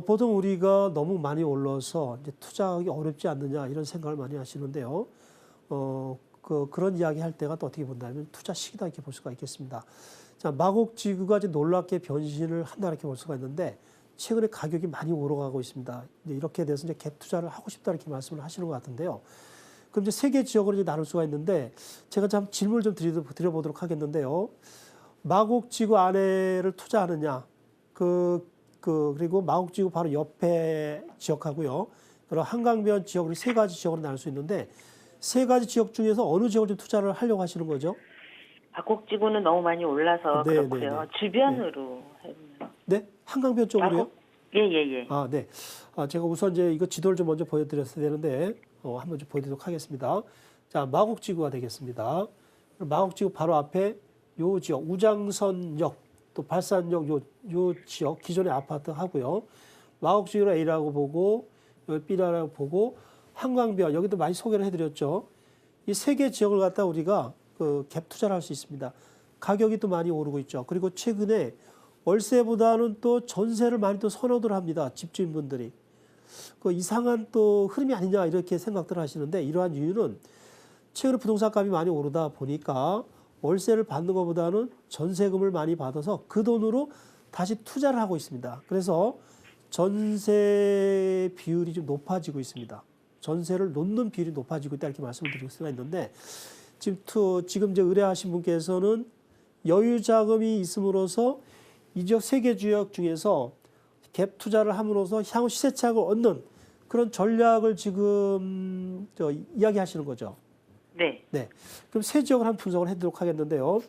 보통 우리가 너무 많이 올라서 이제 투자하기 어렵지 않느냐 이런 생각을 많이 하시는데요. 그런 이야기 할 때가 또 어떻게 본다면 투자 시기다 이렇게 볼 수가 있겠습니다. 자, 마곡지구가 이제 놀랍게 변신을 한다 이렇게 볼 수가 있는데 최근에 가격이 많이 오르가고 있습니다. 이제 이렇게 돼서 이제 갭 투자를 하고 싶다 이렇게 말씀을 하시는 것 같은데요. 그럼 이제 세 개 지역으로 이제 나눌 수가 있는데 제가 참 질문을 좀 드려보도록 하겠는데요. 마곡지구 안에를 투자하느냐, 그리고 마곡지구 바로 옆에 지역하고요. 그리고 한강변 지역, 세 가지 지역으로 나눌 수 있는데 세 가지 지역 중에서 어느 지역을 좀 투자를 하려고 하시는 거죠? 마곡지구는 너무 많이 올라서 네, 그렇고요. 네, 네. 주변으로 해보면. 네, 한강변 쪽으로요? 예예예. 아, 네. 제가 우선 이제 이거 지도를 좀 먼저 보여드렸어야 되는데 한번 좀 보여드리도록 하겠습니다. 자, 마곡지구가 되겠습니다. 마곡지구 바로 앞에 요 지역 우장선역 또 발산역 요 지역 기존의 아파트 하고요. 마곡지구를 A라고 보고 여기 B라고 보고 한강변 여기도 많이 소개를 해드렸죠. 이 세 개 지역을 갖다 우리가 그 갭 투자를 할 수 있습니다. 가격이 또 많이 오르고 있죠. 그리고 최근에 월세보다는 또 전세를 많이 또 선호들 합니다. 집주인분들이. 그 이상한 또 흐름이 아니냐 이렇게 생각들 하시는데 이러한 이유는 최근에 부동산 값이 많이 오르다 보니까 월세를 받는 것보다는 전세금을 많이 받아서 그 돈으로 다시 투자를 하고 있습니다. 그래서 전세 비율이 좀 높아지고 있습니다. 전세를 놓는 비율이 높아지고 있다 이렇게 말씀을 드릴 수가 있는데 지금 이제 의뢰하신 분께서는 여유 자금이 있음으로써 이 지역 세 개 지역 중에서 갭 투자를 함으로써 향후 시세 차익을 얻는 그런 전략을 지금 이야기하시는 거죠. 네. 네. 그럼 세 지역을 한번 분석을 해드리도록 하겠는데요.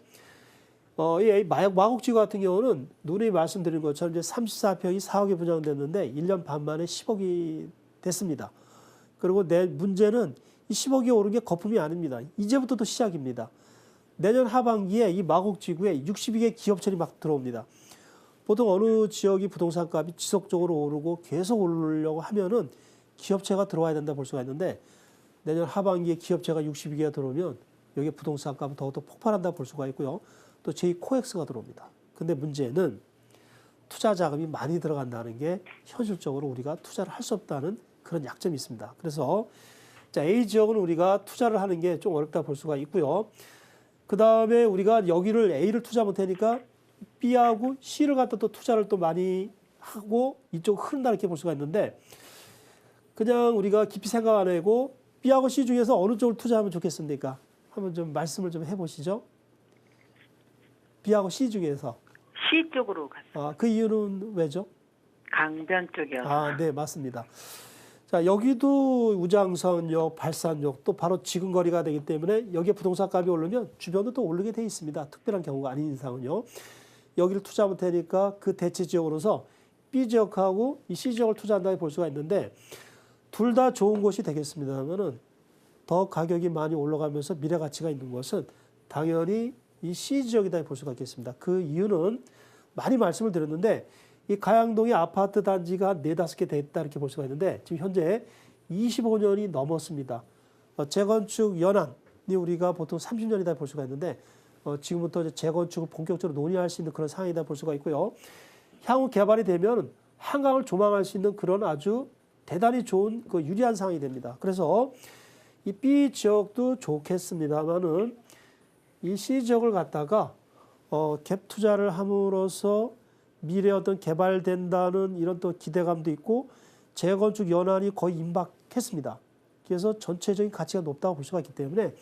이 마곡지구 같은 경우는 누누이 말씀드린 것처럼 이제 34평이 4억에 분양됐는데 1년 반 만에 10억이 됐습니다. 그리고 문제는 이 10억이 오른 게 거품이 아닙니다. 이제부터 또 시작입니다. 내년 하반기에 이 마곡지구에 62개 기업체들이 막 들어옵니다. 보통 어느 지역이 부동산 값이 지속적으로 오르고 계속 오르려고 하면은 기업체가 들어와야 된다 볼 수가 있는데 내년 하반기에 기업체가 62개가 들어오면 여기에 부동산 값은 더욱더 폭발한다 볼 수가 있고요. 또 제2코엑스가 들어옵니다. 근데 문제는 투자 자금이 많이 들어간다는 게 현실적으로 우리가 투자를 할 수 없다는 그런 약점이 있습니다. 그래서 자, A 지역은 우리가 투자를 하는 게 좀 어렵다 볼 수가 있고요. 그 다음에 우리가 여기를 A를 투자 못하니까 B하고 C를 갖다 또 투자를 또 많이 하고 이쪽 흐른다 이렇게 볼 수가 있는데 그냥 우리가 깊이 생각 안 하고 B하고 C 중에서 어느 쪽을 투자하면 좋겠습니까? 한번 좀 말씀을 좀 해보시죠. B하고 C 중에서. C 쪽으로 갔어요. 그 이유는 왜죠? 강변 쪽이요. 네, 맞습니다. 자, 여기도 우장선역, 발산역 또 바로 지근거리가 되기 때문에 여기에 부동산 값이 오르면 주변도 또 오르게 돼 있습니다. 특별한 경우가 아닌 이상은요. 여기를 투자 못하니까 그 대체 지역으로서 B 지역하고 이 C 지역을 투자한다고 볼 수가 있는데 둘 다 좋은 곳이 되겠습니다만은 더 가격이 많이 올라가면서 미래 가치가 있는 것은 당연히 이 C 지역이다 볼 수가 있겠습니다. 그 이유는 많이 말씀을 드렸는데 이 가양동의 아파트 단지가 한 4-5개 됐다 이렇게 볼 수가 있는데 지금 현재 25년이 넘었습니다. 재건축 연한이 우리가 보통 30년이다 볼 수가 있는데 지금부터 이제 재건축을 본격적으로 논의할 수 있는 그런 상황이다 볼 수가 있고요. 향후 개발이 되면 한강을 조망할 수 있는 그런 아주 대단히 좋은 그 유리한 상황이 됩니다. 그래서 이 B 지역도 좋겠습니다만은 이 C 지역을 갖다가 갭 투자를 함으로써 미래에 어떤 개발된다는 이런 또 기대감도 있고 재건축 연한이 거의 임박했습니다. 그래서 전체적인 가치가 높다고 볼 수가 있기 때문에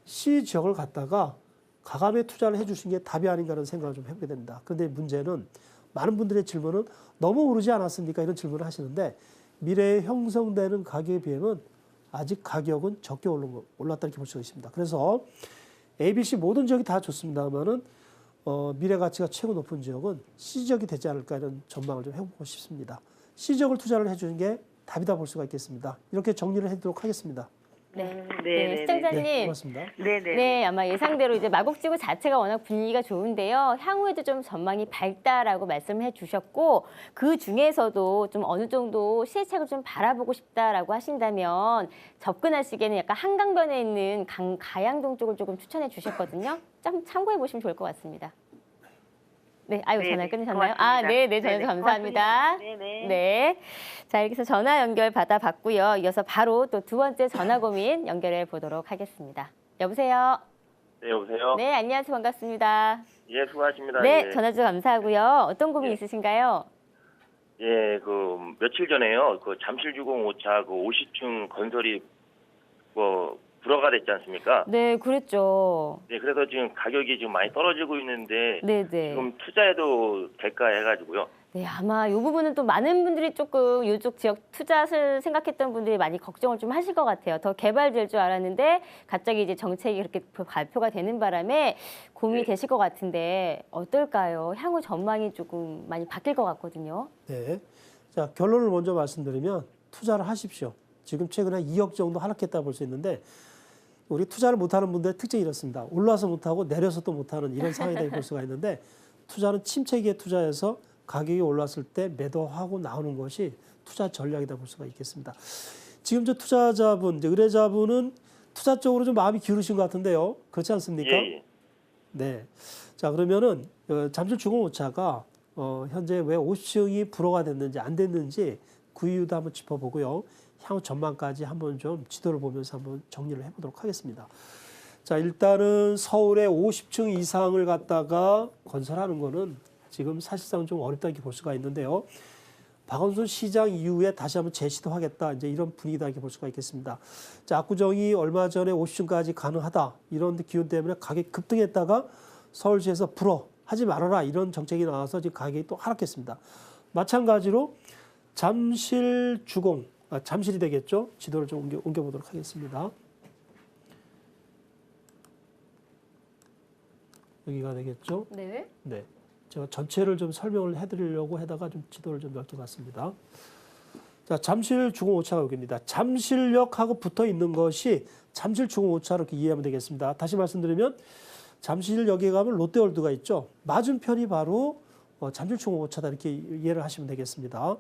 C 지역을 갖다가 가감에 투자를 해주신 게 답이 아닌가 하는 생각을 좀 해보게 됩니다. 그런데 문제는 많은 분들의 질문은 너무 오르지 않았습니까? 이런 질문을 하시는데 미래에 형성되는 가격에 비하면 아직 가격은 적게 올랐다 이렇게 볼 수가 있습니다. 그래서 ABC 모든 지역이 다 좋습니다만은 미래 가치가 최고 높은 지역은 C 지역이 되지 않을까 이런 전망을 좀 해보고 싶습니다. C 지역을 투자를 해주는 게 답이다 볼 수가 있겠습니다. 이렇게 정리를 해드리도록 하겠습니다. 네, 시청자님. 네, 고맙습니다. 네네. 아마 예상대로 이제 마곡지구 자체가 워낙 분위기가 좋은데요. 향후에도 좀 전망이 밝다라고 말씀해 주셨고 그 중에서도 좀 어느 정도 시세차익을 좀 바라보고 싶다라고 하신다면 접근하시기에는 약간 한강변에 있는 가양동 쪽을 조금 추천해 주셨거든요. 좀 참고해 보시면 좋을 것 같습니다. 네, 전화 끊으셨나요? 고맙습니다. 네, 전화 감사합니다. 네네. 네. 자, 이렇게 해서 전화 연결 받아봤고요. 이어서 바로 또 두 번째 전화 고민 연결해 보도록 하겠습니다. 여보세요? 네, 여보세요? 네, 안녕하세요. 반갑습니다. 예, 수고하십니다. 네, 예. 전화 주셔서 감사하고요. 어떤 고민 예. 있으신가요? 예, 며칠 전에요. 잠실주공 5차 50층 건설이 불허가 됐지 않습니까? 네, 그랬죠. 네, 그래서 지금 가격이 지금 많이 떨어지고 있는데 네. 지금 투자해도 될까 해가지고요. 네, 아마 이 부분은 또 많은 분들이 조금 이쪽 지역 투자를 생각했던 분들이 많이 걱정을 좀 하실 것 같아요. 더 개발될 줄 알았는데 갑자기 이제 정책이 그렇게 발표가 되는 바람에 고민이 네. 되실 것 같은데 어떨까요? 향후 전망이 조금 많이 바뀔 것 같거든요. 네. 자, 결론을 먼저 말씀드리면 투자를 하십시오. 지금 최근에 2억 정도 하락했다 볼 수 있는데 우리 투자를 못하는 분들의 특징이 이렇습니다. 올라서 못하고 내려서 또 못하는 이런 상황이다 볼 수가 있는데 투자는 침체기에 투자해서 가격이 올랐을 때 매도하고 나오는 것이 투자 전략이다 볼 수가 있겠습니다. 지금 저 투자자분, 이제 의뢰자분은 투자 쪽으로 좀 마음이 기울으신 것 같은데요. 그렇지 않습니까? 예. 네. 자, 그러면은 잠실 주공오차가 현재 왜 50층이 불허가 됐는지 안 됐는지 그 이유도 한번 짚어보고요. 향후 전망까지 한번 좀 지도를 보면서 한번 정리를 해보도록 하겠습니다. 자, 일단은 서울에 50층 이상을 갖다가 건설하는 거는 지금 사실상 좀 어렵다 이렇게 볼 수가 있는데요. 박원순 시장 이후에 다시 한번 재시도하겠다 이제 이런 분위기다 이렇게 볼 수가 있겠습니다. 자, 압구정이 얼마 전에 50층까지 가능하다 이런 기운 때문에 가격이 급등했다가 서울시에서 불허 하지 말아라 이런 정책이 나와서 지금 가격이 또 하락했습니다. 마찬가지로 잠실 주공, 잠실이 되겠죠. 지도를 좀 옮겨보도록 하겠습니다. 여기가 되겠죠. 네. 네. 제가 전체를 좀 설명을 해드리려고 해다가 좀 지도를 좀 넓게 봤습니다. 자, 잠실 주공오차가 여기입니다. 잠실역하고 붙어 있는 것이 잠실 주공오차로 이렇게 이해하면 되겠습니다. 다시 말씀드리면 잠실역에 가면 롯데월드가 있죠. 맞은편이 바로 잠실 주공오차다 이렇게 이해를 하시면 되겠습니다.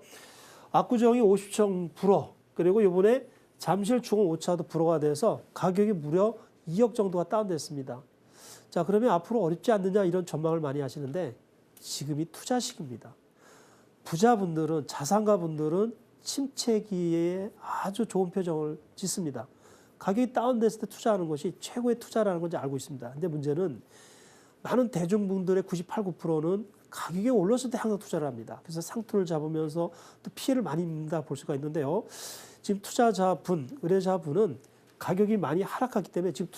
압구정이 50층 불허 그리고 이번에 잠실 주공오차도 불허가 돼서 가격이 무려 2억 정도가 다운됐습니다. 자, 그러면 앞으로 어렵지 않느냐 이런 전망을 많이 하시는데 지금이 투자 시기입니다. 부자분들은 자산가분들은 침체기에 아주 좋은 표정을 짓습니다. 가격이 다운됐을 때 투자하는 것이 최고의 투자라는 건지 알고 있습니다. 근데 문제는 많은 대중분들의 98, 9%는 가격이 올랐을 때 항상 투자를 합니다. 그래서 상투를 잡으면서 또 피해를 많이 입는다 볼 수가 있는데요. 지금 투자자분, 의뢰자분은 가격이 많이 하락하기 때문에 지금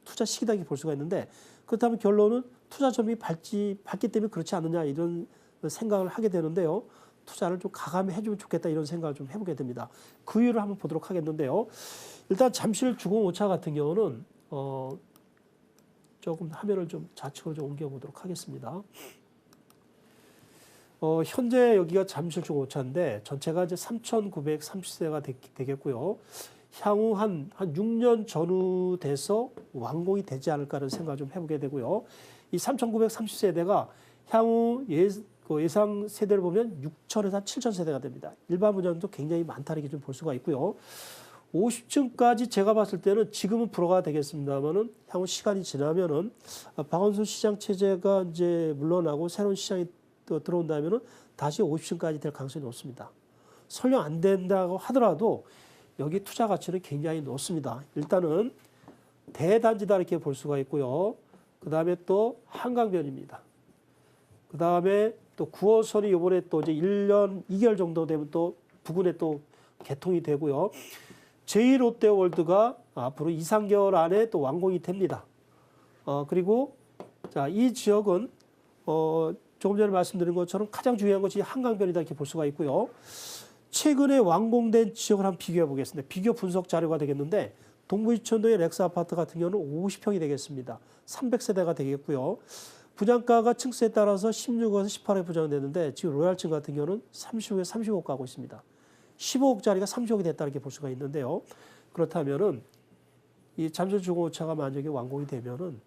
투자 시기다 볼 수가 있는데 그렇다면 결론은 투자점이 밝기 때문에 그렇지 않느냐 이런 생각을 하게 되는데요. 투자를 좀 가감히 해주면 좋겠다 이런 생각을 좀 해보게 됩니다. 그 이유를 한번 보도록 하겠는데요. 일단 잠실 주공오차 같은 경우는 조금 화면을 좀 좌측으로 좀 옮겨보도록 하겠습니다. 현재 여기가 잠실 주공오차인데 전체가 이제 3,930세가 되겠고요. 향후 한 6년 전후 돼서 완공이 되지 않을까라는 생각을 좀 해보게 되고요. 이 3,930세대가 향후 예상 세대를 보면 6,000에서 7,000세대가 됩니다. 일반 분양도 굉장히 많다 이렇게 좀 볼 수가 있고요. 50층까지 제가 봤을 때는 지금은 불허가 되겠습니다만은 향후 시간이 지나면은 박원순 시장 체제가 이제 물러나고 새로운 시장이 또 들어온다면은 다시 50층까지 될 가능성이 높습니다. 설령 안 된다고 하더라도 여기 투자 가치는 굉장히 높습니다. 일단은 대단지다 이렇게 볼 수가 있고요. 그 다음에 또 한강변입니다. 그 다음에 또 9호선이 이번에 또 이제 1년 2개월 정도 되면 또 부근에 또 개통이 되고요. 제2롯데월드가 앞으로 2, 3개월 안에 또 완공이 됩니다. 그리고 자, 이 지역은 조금 전에 말씀드린 것처럼 가장 중요한 것이 한강변이다 이렇게 볼 수가 있고요. 최근에 완공된 지역을 한번 비교해 보겠습니다. 비교 분석 자료가 되겠는데 동부이천동의 렉스 아파트 같은 경우는 50평이 되겠습니다. 300세대가 되겠고요. 분양가가 층수에 따라서 16억에서 18억에 분양되는데 지금 로얄층 같은 경우는 30억에서 35억 가고 있습니다. 15억짜리가 30억이 됐다 이렇게 볼 수가 있는데요. 그렇다면은 이 잠실 주공오차가 만약에 완공이 되면은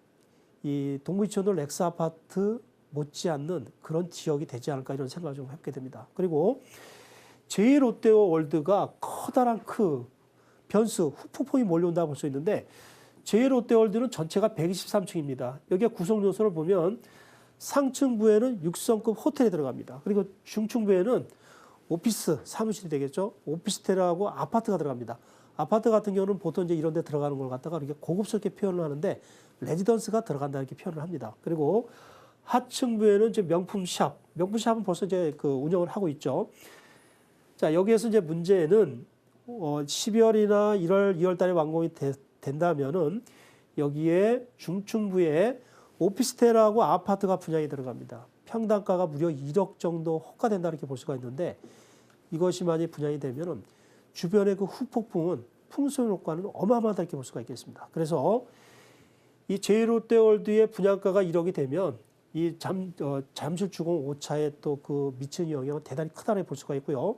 이 동부이천동 렉스 아파트 못지않는 그런 지역이 되지 않을까 이런 생각을 좀 해보게 됩니다. 그리고 제2롯데월드가 커다란 변수, 후폭풍이 몰려온다 볼 수 있는데 제2롯데월드는 전체가 123층입니다. 여기에 구성 요소를 보면 상층부에는 6성급 호텔이 들어갑니다. 그리고 중층부에는 오피스, 사무실이 되겠죠. 오피스텔하고 아파트가 들어갑니다. 아파트 같은 경우는 보통 이제 이런 데 들어가는 걸 갖다가 이렇게 고급스럽게 표현을 하는데 레지던스가 들어간다 이렇게 표현을 합니다. 그리고 하층부에는 이제 명품샵은 벌써 이제 운영을 하고 있죠. 자, 여기에서 이제 문제는 12월이나 1월, 2월 달에 완공이 된다면은 여기에 중층부에 오피스텔하고 아파트가 분양이 들어갑니다. 평당가가 무려 1억 정도 호가된다 이렇게 볼 수가 있는데 이것이 만약 분양이 되면은 주변의 그 후폭풍은 풍수의 효과는 어마어마하다 이렇게 볼 수가 있겠습니다. 그래서 이 제1롯데월드의 분양가가 1억이 되면 이 잠실주공 5차에 또 그 미치는 영향은 대단히 크다고 볼 수가 있고요.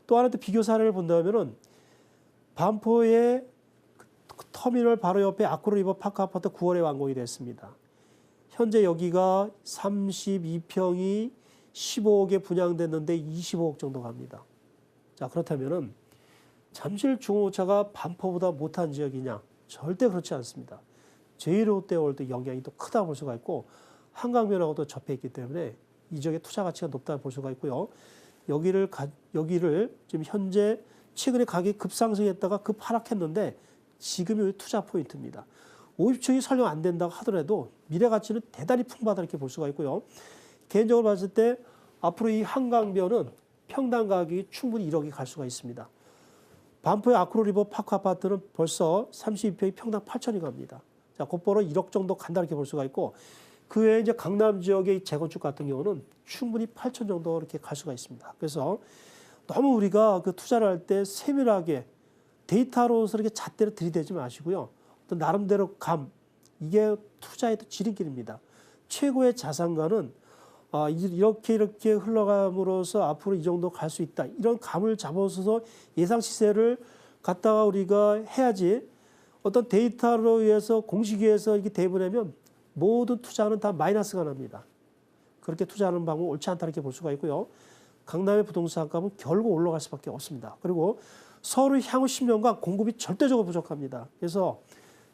또 하나 또 비교 사례를 본다면은 반포의 터미널 바로 옆에 아크로리버 파크 아파트 9월에 완공이 됐습니다. 현재 여기가 32평이 15억에 분양됐는데 25억 정도 갑니다. 자, 그렇다면은 잠실 중호차가 반포보다 못한 지역이냐? 절대 그렇지 않습니다. 제1롯데월드 영향이 또 크다고 볼 수가 있고 한강변하고도 접해 있기 때문에 이 지역의 투자 가치가 높다고 볼 수가 있고요. 여기를 지금 현재 최근에 가격이 급상승했다가 급하락했는데 지금이 투자 포인트입니다. 50층이 설령 안 된다고 하더라도 미래 가치는 대단히 풍부하다 이렇게 볼 수가 있고요. 개인적으로 봤을 때 앞으로 이 한강변은 평당 가격이 충분히 1억이 갈 수가 있습니다. 반포의 아크로리버 파크 아파트는 벌써 32평이 평당 8천이 갑니다. 자, 곧바로 1억 정도 간다 이렇게 볼 수가 있고 그 외에 이제 강남 지역의 재건축 같은 경우는 충분히 8천 정도 이렇게 갈 수가 있습니다. 그래서 너무 우리가 그 투자를 할 때 세밀하게 데이터로서 이렇게 잣대로 들이대지 마시고요. 또 나름대로 이게 투자의 또 지름길입니다. 최고의 자산가는 이렇게 흘러감으로써 앞으로 이 정도 갈 수 있다. 이런 감을 잡아서 예상 시세를 갖다가 우리가 해야지 어떤 데이터로 의해서 공식에 의해서 이렇게 대입하면 모든 투자는 다 마이너스가 납니다. 그렇게 투자하는 방법은 옳지 않다 이렇게 볼 수가 있고요. 강남의 부동산 값은 결국 올라갈 수밖에 없습니다. 그리고 서울은 향후 10년간 공급이 절대적으로 부족합니다. 그래서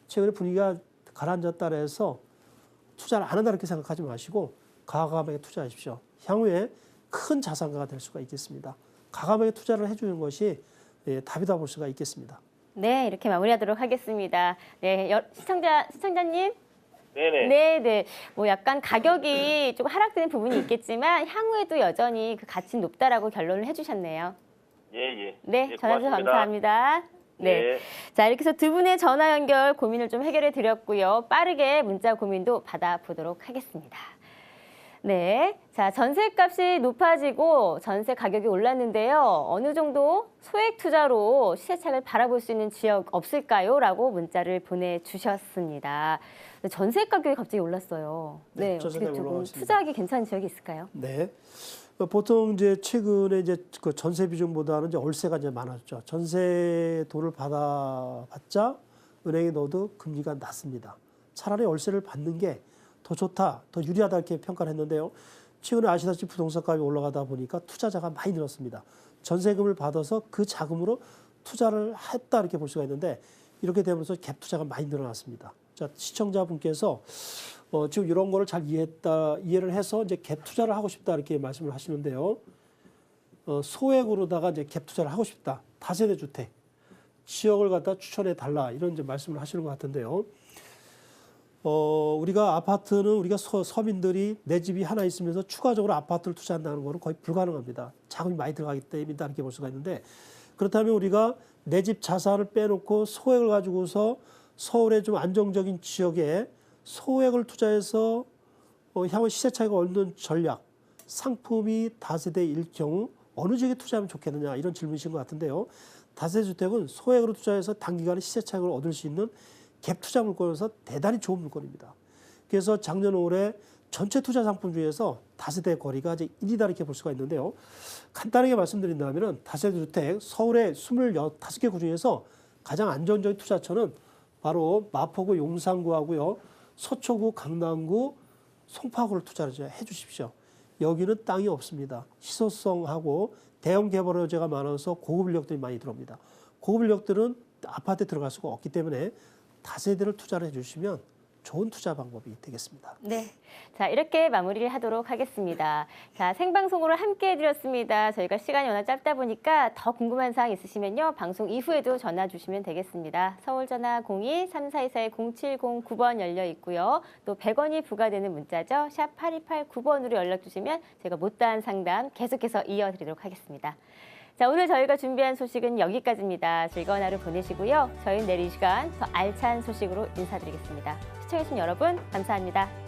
최근에 분위기가 가라앉았다 해서 투자를 안 한다 이렇게 생각하지 마시고 과감하게 투자하십시오. 향후에 큰 자산가가 될 수가 있겠습니다. 과감하게 투자를 해주는 것이 답이다 볼 수가 있겠습니다. 네, 이렇게 마무리하도록 하겠습니다. 네, 시청자님. 네네. 네. 뭐 약간 가격이 좀 하락되는 부분이 있겠지만 향후에도 여전히 그 가치는 높다라고 결론을 해주셨네요. 예. 네, 전화 주셔서 감사합니다. 네. 네. 자, 이렇게 해서 두 분의 전화 연결 고민을 좀 해결해 드렸고요. 빠르게 문자 고민도 받아보도록 하겠습니다. 네. 자, 전세값이 높아지고 전세 가격이 올랐는데요. 어느 정도 소액 투자로 시세차익을 바라볼 수 있는 지역 없을까요? 라고 문자를 보내주셨습니다. 전세 가격이 갑자기 올랐어요. 네. 어떻게 조금 투자하기 괜찮은 지역이 있을까요? 네. 보통 이제 최근에 이제 그 전세 비중보다는 이제 월세가 이제 많아졌죠. 전세 돈을 받아봤자 은행에 넣어도 금리가 낮습니다. 차라리 월세를 받는 게 더 좋다, 더 유리하다 이렇게 평가를 했는데요. 최근에 아시다시피 부동산값이 올라가다 보니까 투자자가 많이 늘었습니다. 전세금을 받아서 그 자금으로 투자를 했다 이렇게 볼 수가 있는데 이렇게 되면서 갭 투자가 많이 늘어났습니다. 자, 시청자분께서 지금 이런 거를 잘 이해를 해서 이제 갭 투자를 하고 싶다 이렇게 말씀을 하시는데요. 소액으로다가 이제 갭 투자를 하고 싶다. 다세대 주택 지역을 갖다 추천해 달라 이런 이제 말씀을 하시는 것 같은데요. 우리가 아파트는 우리가 서민들이 내 집이 하나 있으면서 추가적으로 아파트를 투자한다는 것은 거의 불가능합니다. 자금이 많이 들어가기 때문이다 이렇게 볼 수가 있는데 그렇다면 우리가 내 집 자산을 빼놓고 소액을 가지고서 서울의 좀 안정적인 지역에 소액을 투자해서 향후 시세 차익을 얻는 전략, 상품이 다세대일 경우 어느 지역에 투자하면 좋겠느냐 이런 질문이신 것 같은데요. 다세대 주택은 소액으로 투자해서 단기간에 시세 차익을 얻을 수 있는 갭 투자 물건에서 대단히 좋은 물건입니다. 그래서 작년 올해 전체 투자 상품 중에서 다세대 거리가 이제 1위다 이렇게 볼 수가 있는데요. 간단하게 말씀드린다면 다세대 주택 서울의 25개 구 중에서 가장 안정적인 투자처는 바로 마포구 용산구하고요. 서초구, 강남구, 송파구를 투자를 해 주십시오. 여기는 땅이 없습니다. 희소성하고 대형 개발 호재가 많아서 고급 인력들이 많이 들어옵니다. 고급 인력들은 아파트에 들어갈 수가 없기 때문에 다세대를 투자를 해주시면 좋은 투자 방법이 되겠습니다. 네. 자, 이렇게 마무리를 하도록 하겠습니다. 자, 생방송으로 함께 해드렸습니다. 저희가 시간이 워낙 짧다 보니까 더 궁금한 사항 있으시면요. 방송 이후에도 전화 주시면 되겠습니다. 서울전화 02-3424-0709번 열려 있고요. 또 100원이 부과되는 문자죠. 샵 8289번으로 연락 주시면 제가 못다한 상담 계속해서 이어드리도록 하겠습니다. 자, 오늘 저희가 준비한 소식은 여기까지입니다. 즐거운 하루 보내시고요. 저희는 내일 이 시간 더 알찬 소식으로 인사드리겠습니다. 시청해주신 여러분 감사합니다.